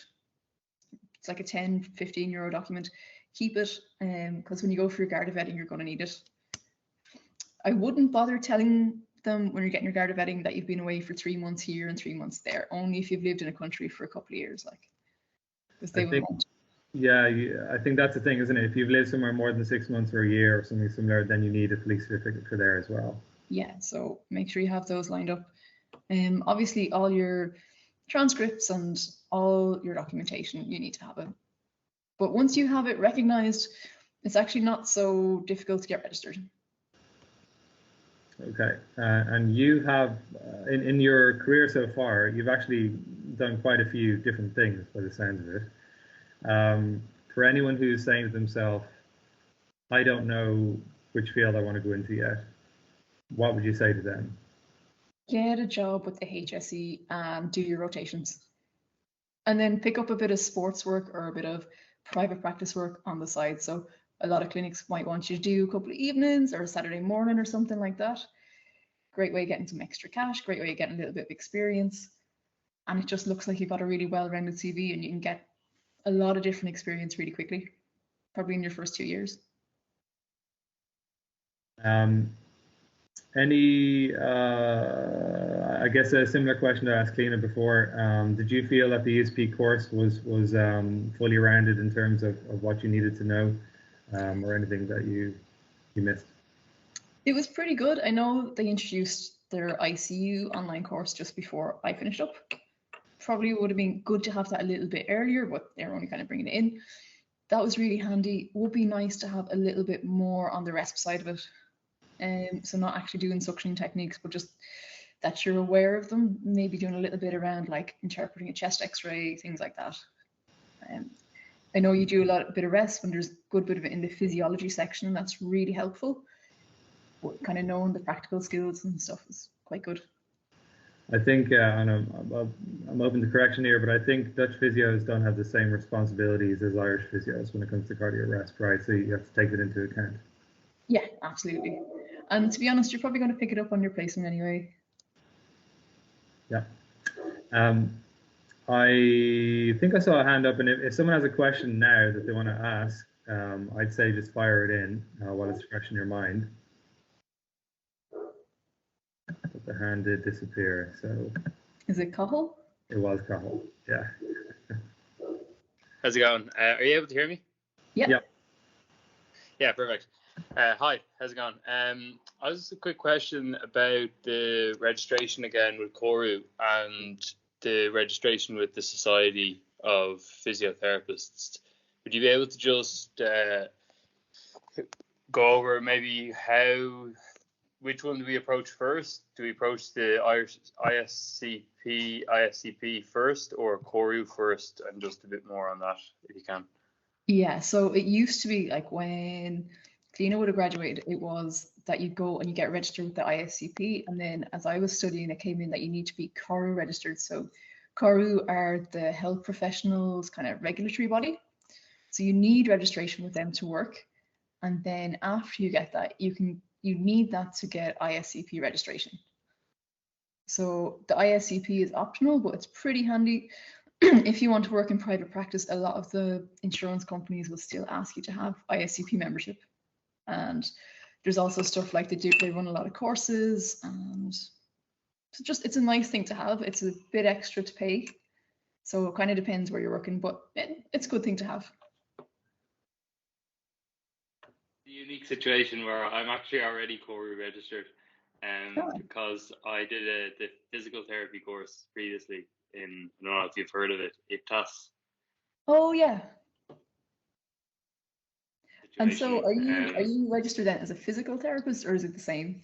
It's like a 10-15 euro document. Keep it, because when you go for your Garda vetting, you're going to need it. I wouldn't bother telling them when you're getting your Garda vetting that you've been away for 3 months here and 3 months there. Only if you've lived in a country for a couple of years, because they won't. Yeah, I think that's the thing, isn't it? If you've lived somewhere more than 6 months or a year or something similar, then you need a police certificate for there as well. Yeah, so make sure you have those lined up. Obviously, all your transcripts and all your documentation, you need to have it. But once you have it recognized, It's actually not so difficult to get registered. Okay, and you have, in your career so far, you've actually done quite a few different things by the sounds of it. For anyone who's saying to themselves, I don't know which field I want to go into yet, what would you say to them? Get a job with the HSE and do your rotations. And then pick up a bit of sports work or a bit of private practice work on the side. So a lot of clinics might want you to do a couple of evenings or a Saturday morning or something like that. Great way of getting some extra cash, great way of getting a little bit of experience. And it just looks like you've got a really well-rounded CV and you can get a lot of different experience really quickly, probably in your first 2 years. I guess a similar question I asked Cliodhna before. Did you feel that the ESP course was fully rounded in terms of what you needed to know, or anything that you missed? It was pretty good. I know they introduced their ICU online course just before I finished up. Probably would have been good to have that a little bit earlier, but they're only kind of bringing it in. That was really handy. Would be nice to have a little bit more on the RESP side of it. So not actually doing suction techniques, but just that you're aware of them, maybe doing a little bit around like interpreting a chest x-ray, things like that. I know you do a bit of RESP and there's a good bit of it in the physiology section, and that's really helpful. But kind of knowing the practical skills and stuff is quite good. I think, and I'm open to correction here, but I think Dutch physios don't have the same responsibilities as Irish physios when it comes to cardio RESP, right? So you have to take that into account. Yeah, absolutely. And to be honest, you're probably going to pick it up on your placement anyway. Yeah. I think I saw a hand up, and if someone has a question now that they want to ask, I'd say just fire it in while it's fresh in your mind. But the hand did disappear, so. Is it Cathal? It was Cathal, yeah. How's it going? Are you able to hear me? Yeah. Yeah. Yeah, perfect. Hi, how's it going? I was just a quick question about the registration again with Coru and the registration with the Society of Physiotherapists. Would you be able to just go over maybe which one do we approach first? Do we approach the Irish ISCP first, or Coru first, and just a bit more on that if you can? Yeah, so it used to be like when Cliodhna would have graduated, it was that you go and you get registered with the ISCP, and then as I was studying, it came in that you need to be Coru registered. So Coru are the health professionals kind of regulatory body. So you need registration with them to work. And then after you get that, you need that to get ISCP registration. So the ISCP is optional, but it's pretty handy. If you want to work in private practice, a lot of the insurance companies will still ask you to have ISCP membership. And there's also stuff like they run a lot of courses, and it's a nice thing to have. It's a bit extra to pay. So it kind of depends where you're working, but it's a good thing to have. The unique situation where I'm actually already Coru registered, because I did the physical therapy course previously I don't know if you've heard of it, IPTAS. Oh yeah. Situation. And so are you registered then as a physical therapist, or is it the same?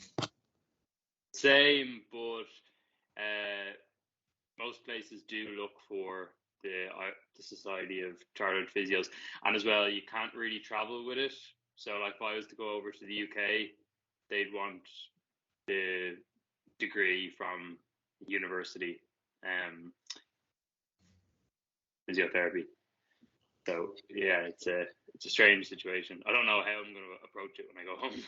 Same, but most places do look for the Society of Chartered Physios, and as well you can't really travel with it. So like if I was to go over to the UK, they'd want the degree from university, physiotherapy. So yeah, it's a strange situation. I don't know how I'm going to approach it when I go home.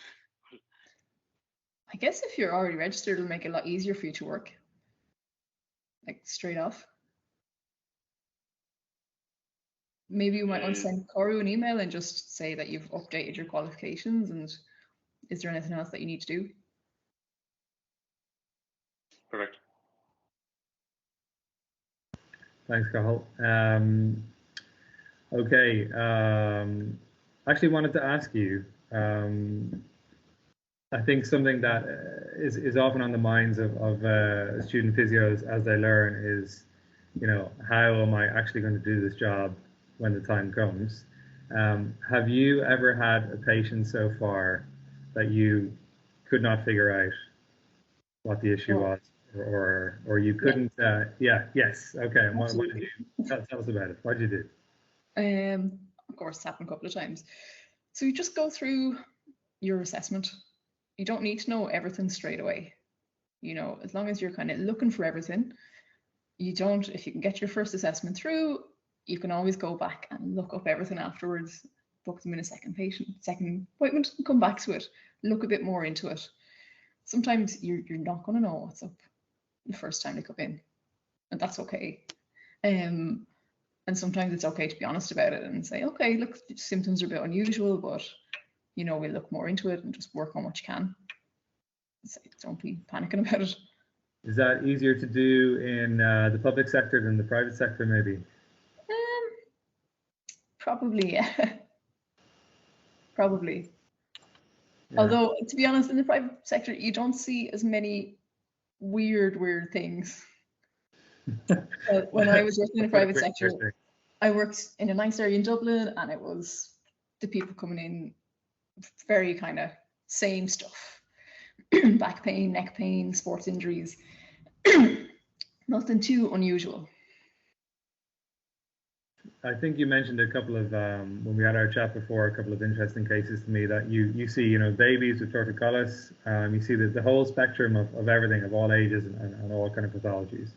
I guess if you're already registered, it'll make it a lot easier for you to work, like straight off. Maybe you might want to send Coru an email and just say that you've updated your qualifications, and is there anything else that you need to do? Perfect. Thanks, Cathal. Okay. Actually wanted to ask you, I think something that is often on the minds of student physios as they learn is, how am I actually going to do this job when the time comes? Have you ever had a patient so far that you could not figure out what the issue was, or you couldn't? Yes. Okay. And what did you tell us about it? What did you do? Of course, it's happened a couple of times. So you just go through your assessment. You don't need to know everything straight away. You know, as long as you're kind of looking for everything, if you can get your first assessment through, you can always go back and look up everything afterwards, book them in a second appointment, and come back to it, look a bit more into it. Sometimes you're not going to know what's up the first time they come in, and that's okay. And sometimes it's okay to be honest about it and say, okay, look, the symptoms are a bit unusual, but you know, we'll look more into it and just work on what you can. So don't be panicking about it. Is that easier to do in the public sector than the private sector, maybe? Probably, yeah. Probably. Yeah. Although, to be honest, in the private sector, you don't see as many weird things. When I was working in the private sector, I worked in a nice area in Dublin, and it was the people coming in very kind of same stuff. Back pain, neck pain, sports injuries. Nothing too unusual. I think you mentioned a couple of, when we had our chat before, a couple of interesting cases to me that you see, you know, babies with torticollis, you see the whole spectrum of everything, of all ages and all kind of pathologies.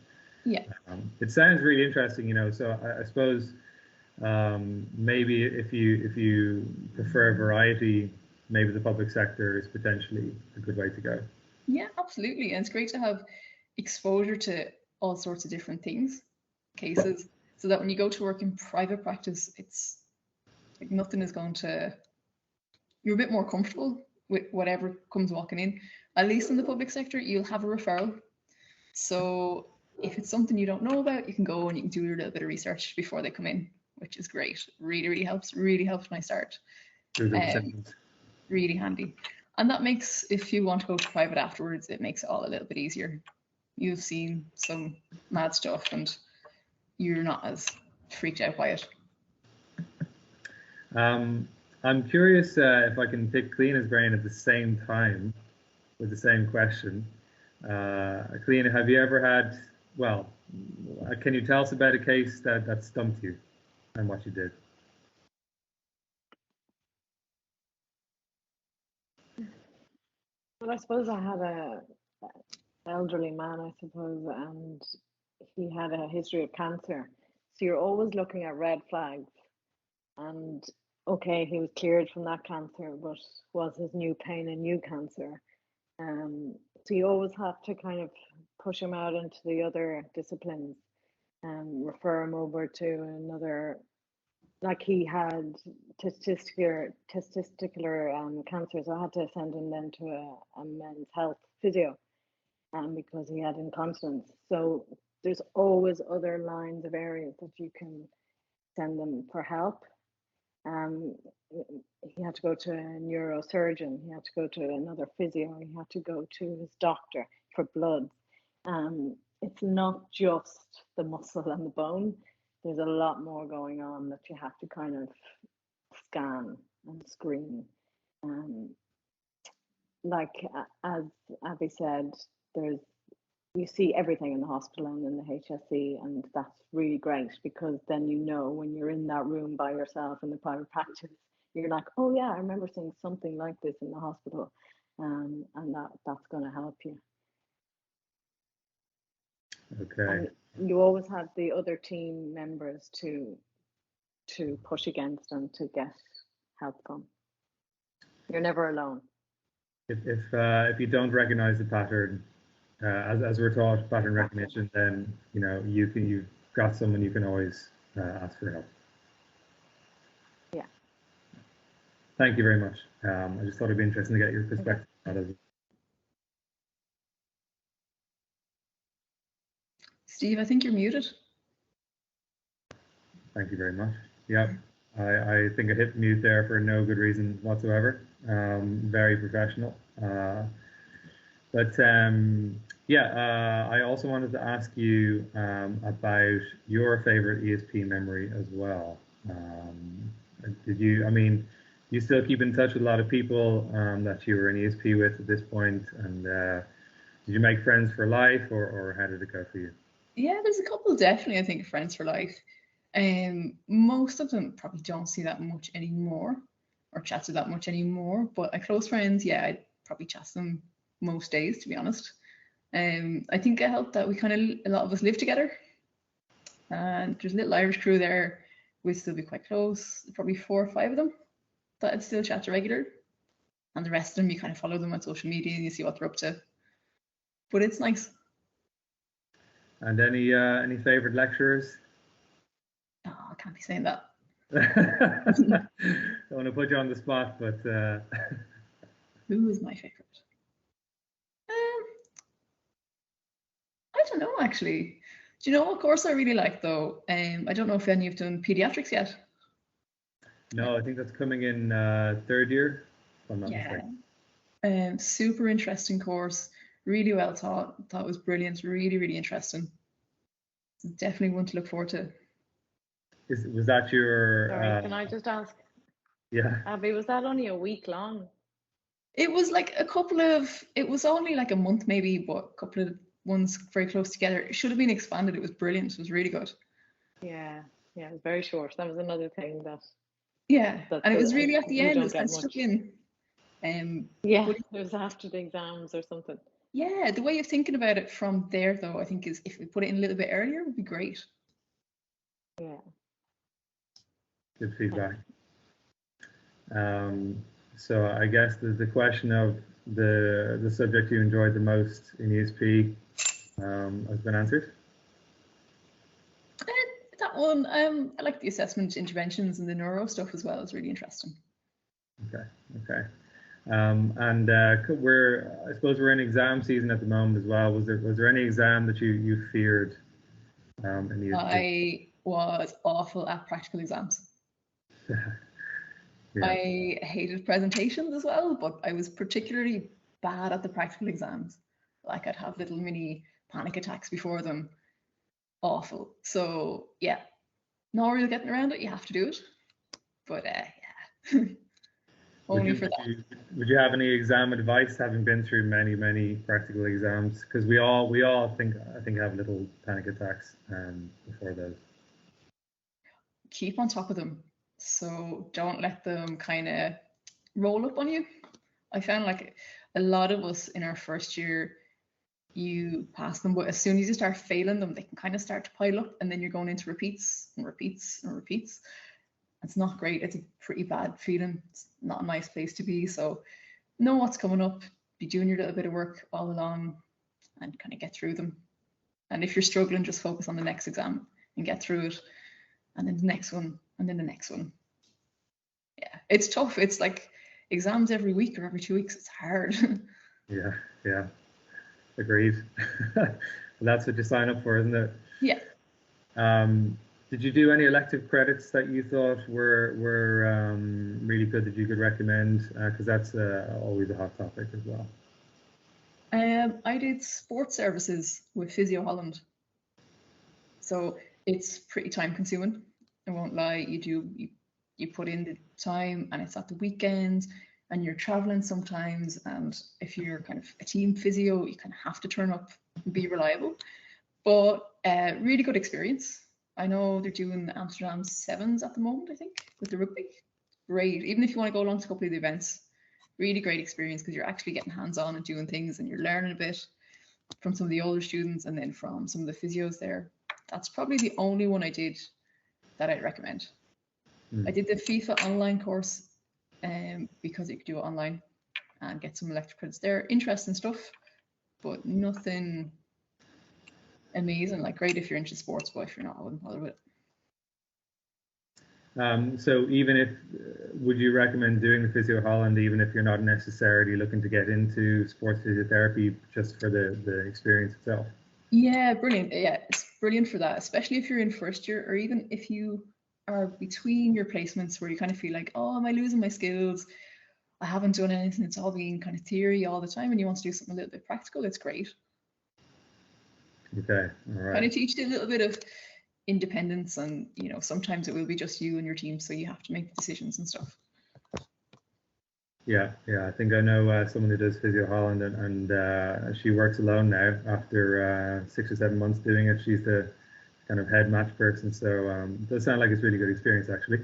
Yeah. It sounds really interesting, you know, so I suppose maybe if you prefer variety, maybe the public sector is potentially a good way to go. Yeah, absolutely. And it's great to have exposure to all sorts of different cases, so that when you go to work in private practice, it's like nothing is going to, you're a bit more comfortable with whatever comes walking in. At least in the public sector, you'll have a referral. So if it's something you don't know about, you can go and you can do a little bit of research before they come in, which is great. Really helps when I start. Really handy. And that makes, if you want to go to private afterwards, it makes it all a little bit easier. You've seen some mad stuff and you're not as freaked out by it. I'm curious if I can pick Cliodhna's brain at the same time with the same question. Cliodhna, have you ever had, well, can you tell us about a case that stumped you and what you did? Well, I suppose I had an elderly man, I suppose, and he had a history of cancer. So you're always looking at red flags. And okay, he was cleared from that cancer, but was his new pain a new cancer? So you always have to kind of push him out into the other disciplines and refer him over to another. Like he had testicular cancer, so I had to send him then to a men's health physio, because he had incontinence. So there's always other lines of areas that you can send them for help. He had to go to a neurosurgeon, he had to go to another physio, he had to go to his doctor for blood. It's not just the muscle and the bone. There's a lot more going on that you have to kind of scan and screen. Like as Abby said, you see everything in the hospital and in the HSE, and that's really great, because then you know when you're in that room by yourself in the private practice, you're like, oh yeah, I remember seeing something like this in the hospital, and that's going to help you. Okay. And you always have the other team members to push against and to get help from. You're never alone. If you don't recognize the pattern, as we're taught, pattern recognition, then you know you've got someone you can always ask for help. Yeah. Thank you very much. I just thought it'd be interesting to get your perspective on it. Steve, I think you're muted. Thank you very much. Yeah, I think I hit mute there for no good reason whatsoever. Very professional. But I also wanted to ask you about your favorite ESP memory as well. did you? I mean, you still keep in touch with a lot of people that you were in ESP with at this point, and did you make friends for life, or how did it go for you? Yeah, there's a couple definitely, I think, friends for life. Most of them probably don't see that much anymore or chat to that much anymore, but my close friends, yeah, I'd probably chat to them most days, to be honest. I think it helped that we kind of, a lot of us live together, and there's a little Irish crew there. We'd still be quite close, probably 4 or 5 of them that I'd still chat to regular, and the rest of them you kind of follow them on social media and you see what they're up to. But it's nice. And any favorite lecturers? Oh, I can't be saying that. Don't want to put you on the spot, but Who is my favorite? I don't know actually. Do you know what course I really like though? I don't know if any of you have done pediatrics yet. no, I think that's coming in 3rd year, if I'm not mistaken. Super interesting course, really well taught. Thought it was brilliant, really, really interesting. Definitely one to look forward to. Was that your? Sorry, can I just ask? Yeah. Abby, was that only a week long? It was like it was only like a month maybe, but a couple of ones very close together. It should have been expanded. It was brilliant. It was really good. Yeah, it was very short. That was another thing that. Yeah, and it was really at the end. It was get kind of stuck in. Yeah, but it was after the exams or something. Yeah, the way of thinking about it from there, though, I think is if we put it in a little bit earlier, would be great. Yeah. Good feedback. So I guess the question of the subject you enjoyed the most in ESP has been answered. That one, I like the assessment interventions and the neuro stuff as well. It's really interesting. Okay. And I suppose we're in exam season at the moment as well. Was there any exam that you feared in ESP? I was awful at practical exams. Yeah. I hated presentations as well, but I was particularly bad at the practical exams. Like I'd have little mini panic attacks before them. Awful. So yeah, no real getting around it. You have to do it. But yeah, only for that. Would you have any exam advice, having been through many practical exams? Because we all I think have little panic attacks before those. Keep on top of them. So don't let them kind of roll up on you. I found like a lot of us in our first year, you pass them, but as soon as you start failing them, they can kind of start to pile up, and then you're going into repeats and repeats and repeats. It's not great. It's a pretty bad feeling. It's not a nice place to be. So know what's coming up, be doing your little bit of work all along and kind of get through them. And if you're struggling, just focus on the next exam and get through it. And then the next one, and then the next one. Yeah, it's tough. It's like exams every week or every 2 weeks. It's hard. Yeah. Agreed. That's what you sign up for, isn't it? Yeah. Did you do any elective credits that you thought were really good that you could recommend? Because that's always a hot topic as well. I did sports services with Physio Holland. So it's pretty time consuming. I won't lie. You put in the time, and it's at the weekends, and you're traveling sometimes. And if you're kind of a team physio, you kind of have to turn up and be reliable. But really good experience. I know they're doing Amsterdam Sevens at the moment, I think, with the rugby. Great. Even if you want to go along to a couple of the events, really great experience because you're actually getting hands-on and doing things, and you're learning a bit from some of the older students and then from some of the physios there. That's probably the only one I did that I'd recommend. I did the FIFA online course because you could do it online and get some elective credits there. Interesting stuff, but nothing amazing. Like great if you're into sports, but if you're not, I wouldn't bother with it. So even if, would you recommend doing the Physio Holland even if you're not necessarily looking to get into sports physiotherapy, just for the experience itself? Yeah, brilliant. Yeah, it's brilliant for that, especially if you're in first year, or even if you are between your placements where you kind of feel like, oh, am I losing my skills? I haven't done anything. It's all been kind of theory all the time, and you want to do something a little bit practical. It's great. Okay, all right. Kind of teach you a little bit of independence, and you know, sometimes it will be just you and your team, so you have to make decisions and stuff. Yeah, I think I know someone who does Physio Holland, and she works alone now after 6 or 7 months doing it. She's the kind of head match person, so it does sound like it's really good experience actually.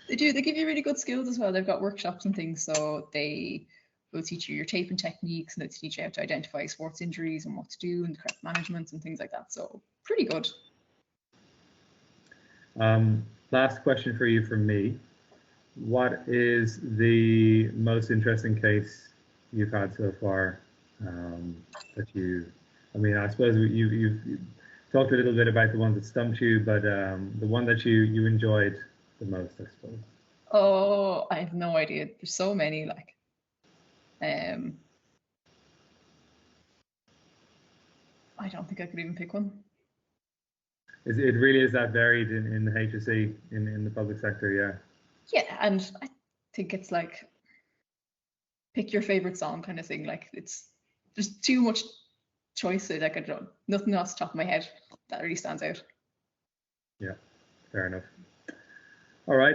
They do. They give you really good skills as well. They've got workshops and things, so they will teach you your taping techniques, and they teach you how to identify sports injuries and what to do and correct management and things like that. So pretty good. Last question for you from me. What is the most interesting case you've had so far that you, I mean, I suppose you've talked a little bit about the ones that stumped you, but the one that you enjoyed the most, I suppose. Oh, I have no idea. There's so many, like, I don't think I could even pick one. It really is that varied in the HSE, in the public sector, yeah. Yeah, and I think it's like pick your favorite song kind of thing. Like there's too much choice. Like I don't, nothing off the top of my head that really stands out. Yeah, fair enough. All right.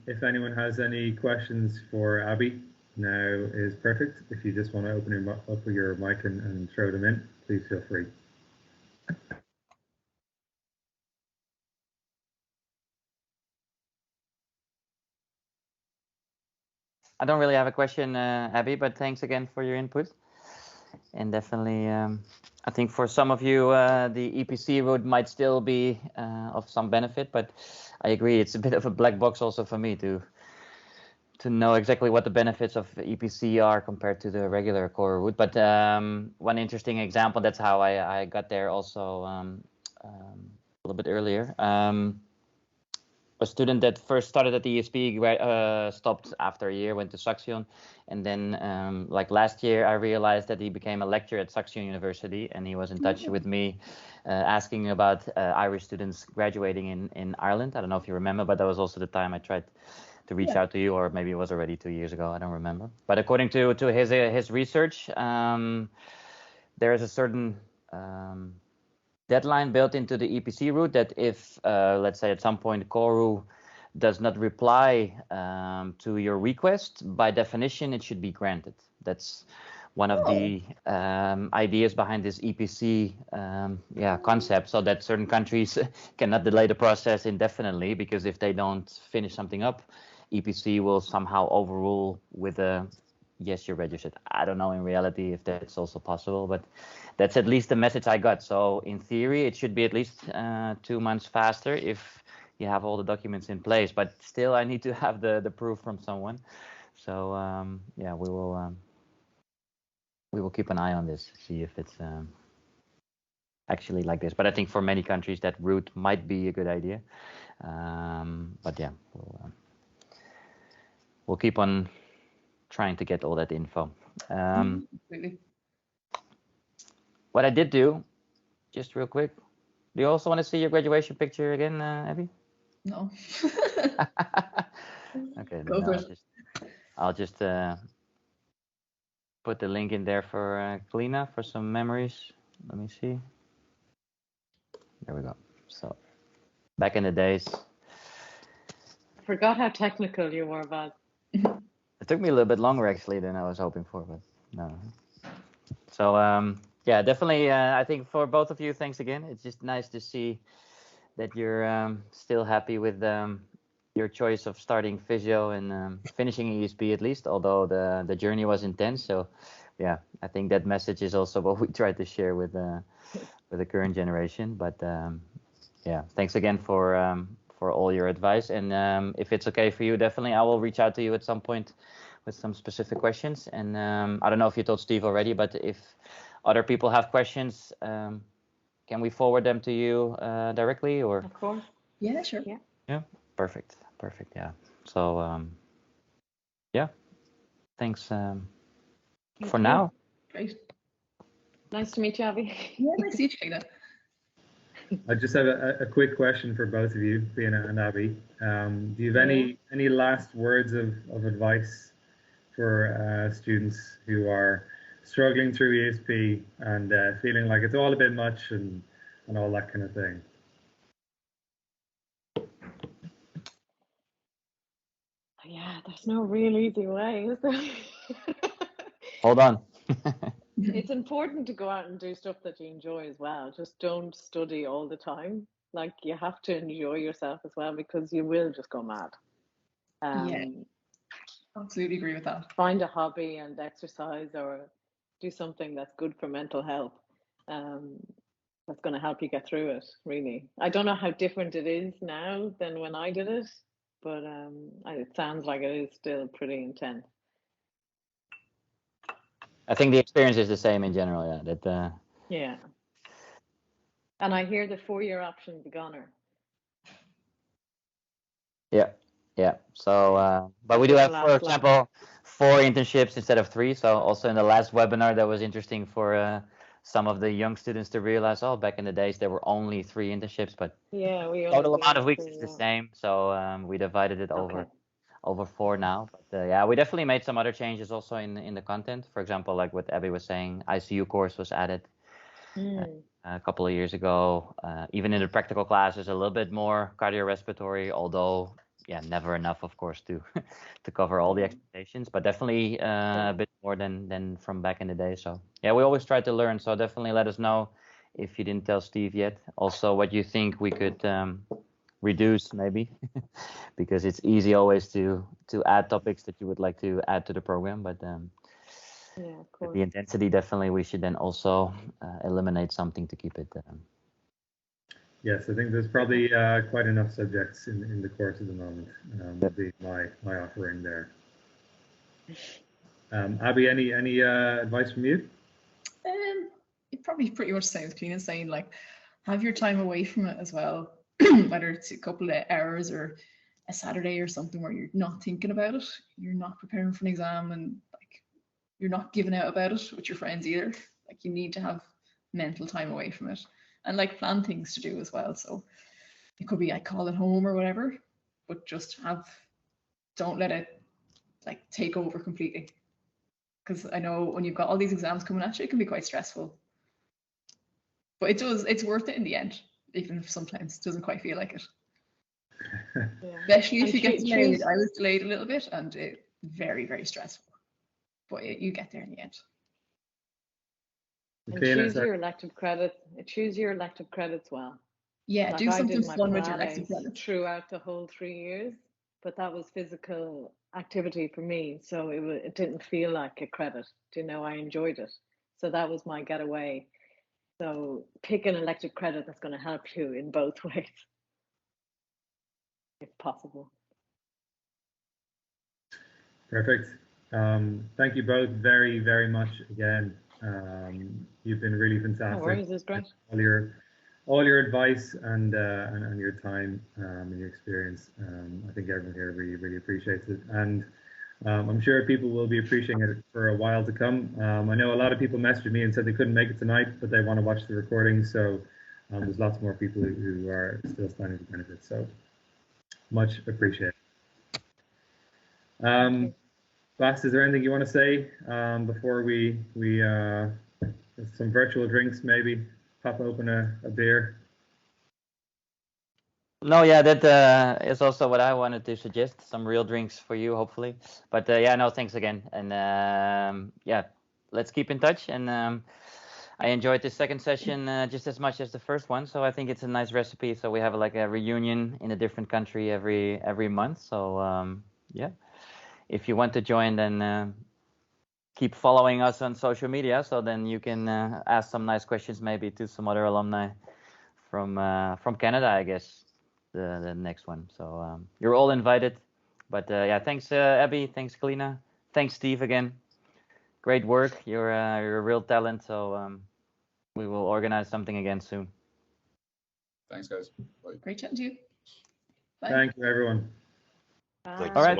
If anyone has any questions for Abby, now is perfect. If you just want to open up your mic and throw them in, please feel free. I don't really have a question, Abby, but thanks again for your input. And definitely, I think for some of you, the EPC route might still be of some benefit, but I agree it's a bit of a black box also for me to know exactly what the benefits of EPC are compared to the regular core route. But one interesting example, that's how I got there also a little bit earlier. A student that first started at the ESP stopped after a year, went to Saxion, and then like last year I realized that he became a lecturer at Saxion University, and he was in touch with me asking about Irish students graduating in Ireland. I don't know if you remember, but that was also the time I tried to reach out to you, or maybe it was already 2 years ago, I don't remember. But according to his research, there is a certain deadline built into the EPC route that if, let's say at some point Koru does not reply to your request, by definition it should be granted. That's one of the ideas behind this EPC concept, so that certain countries cannot delay the process indefinitely, because if they don't finish something up, EPC will somehow overrule with a yes, you're registered. I don't know in reality if that's also possible, but that's at least the message I got. So in theory, it should be at least 2 months faster if you have all the documents in place. But still, I need to have the proof from someone. So yeah, we will keep an eye on this, see if it's actually like this. But I think for many countries that route might be a good idea. But yeah, we'll keep on trying to get all that info. What I did do, just real quick, do you also want to see your graduation picture again, Abby? No. Okay, Go for it. I'll just put the link in there for Cliodhna for some memories. Let me see. There we go. So back in the days. I forgot how technical you were, Bas. It took me a little bit longer actually than I was hoping for, but no. So yeah, definitely. I think for both of you, thanks again. It's just nice to see that you're still happy with your choice of starting physio and finishing ESP at least, although the journey was intense. So yeah, I think that message is also what we try to share with the current generation. But yeah, thanks again for all your advice. And if it's okay for you, definitely I will reach out to you at some point with some specific questions. And I don't know if you told Steve already, but if other people have questions, can we forward them to you directly, or? Of course. Yeah, sure. Yeah, perfect. Yeah. So yeah, thanks for now. Great. Nice to meet you, Abby. Yeah, nice to meet you, Cliodhna. I just have a quick question for both of you, Fiona and Abby. Do you have any last words of advice for students who are struggling through ESP and feeling like it's all a bit much and all that kind of thing? There's no real easy way, is there? Hold on. It's important to go out and do stuff that you enjoy as well. Just don't study all the time. Like, you have to enjoy yourself as well, because you will just go mad. Yeah, absolutely agree with that. Find a hobby and exercise, or do something that's good for mental health. That's going to help you get through it, really. I don't know how different it is now than when I did it, but it sounds like it is still pretty intense. I think the experience is the same in general. Yeah. That. Yeah. And I hear the 4-year option's a goner. Yeah. So, but we do have, for example, 4 internships instead of 3. So also in the last webinar, that was interesting for some of the young students to realize, oh, back in the days there were only 3 internships, but yeah, we total amount of weeks is the same. So we divided it over 4 now. But yeah, we definitely made some other changes also in the content. For example, like what Abby was saying, ICU course was added a couple of years ago. Even in the practical classes, a little bit more cardiorespiratory, although never enough, of course, to cover all the expectations, but definitely a bit more than from back in the day. So yeah, we always try to learn. So definitely let us know if you didn't tell Steve yet. Also, what you think we could reduce maybe, because it's easy always to add topics that you would like to add to the program, but of course. the intensity, definitely we should then also eliminate something to keep it. Yes, I think there's probably quite enough subjects in the course at the moment. Would be my offering there. Abby, any advice from you? Probably pretty much the same as Cliodhna saying, like, have your time away from it as well, whether it's a couple of hours or a Saturday or something where you're not thinking about it, you're not preparing for an exam, and like you're not giving out about it with your friends either. Like, you need to have mental time away from it, and like plan things to do as well. So it could be like calling home or whatever, but just don't let it like take over completely. Because I know when you've got all these exams coming at you, it can be quite stressful. But it's worth it in the end, even if sometimes it doesn't quite feel like it. Especially if you get delayed. I was delayed a little bit, and it very, very stressful. But you get there in the end. And choose your elective credits. Choose your elective credits well. Yeah, like, do something fun with your elective credits throughout the whole 3 years. But that was physical activity for me, so it didn't feel like a credit. I enjoyed it, so that was my getaway. So pick an elective credit that's going to help you in both ways, if possible. Perfect. Thank you both very, very much again. You've been really fantastic. No worries, it's great. All your advice and your time and your experience. I think everyone here really, really appreciates it, and I'm sure people will be appreciating it for a while to come. I know a lot of people messaged me and said they couldn't make it tonight, but they want to watch the recording. So there's lots more people who are still standing to benefit. So much appreciated. Bas, is there anything you want to say before we some virtual drinks, maybe pop open a beer? No, yeah, that is also what I wanted to suggest. Some real drinks for you, hopefully. But yeah, no, thanks again. And yeah, let's keep in touch. And I enjoyed this second session just as much as the first one. So I think it's a nice recipe. So we have like a reunion in a different country every month. So yeah, if you want to join, then keep following us on social media. So then you can ask some nice questions maybe to some other alumni from Canada, I guess. The next one. So you're all invited. But yeah, thanks Abby, thanks Cliodhna, thanks Steve again. Great work. You're a real talent. So we will organize something again soon. Thanks, guys. Bye. Great chatting to you. Bye. Thank you, everyone. Bye. All right.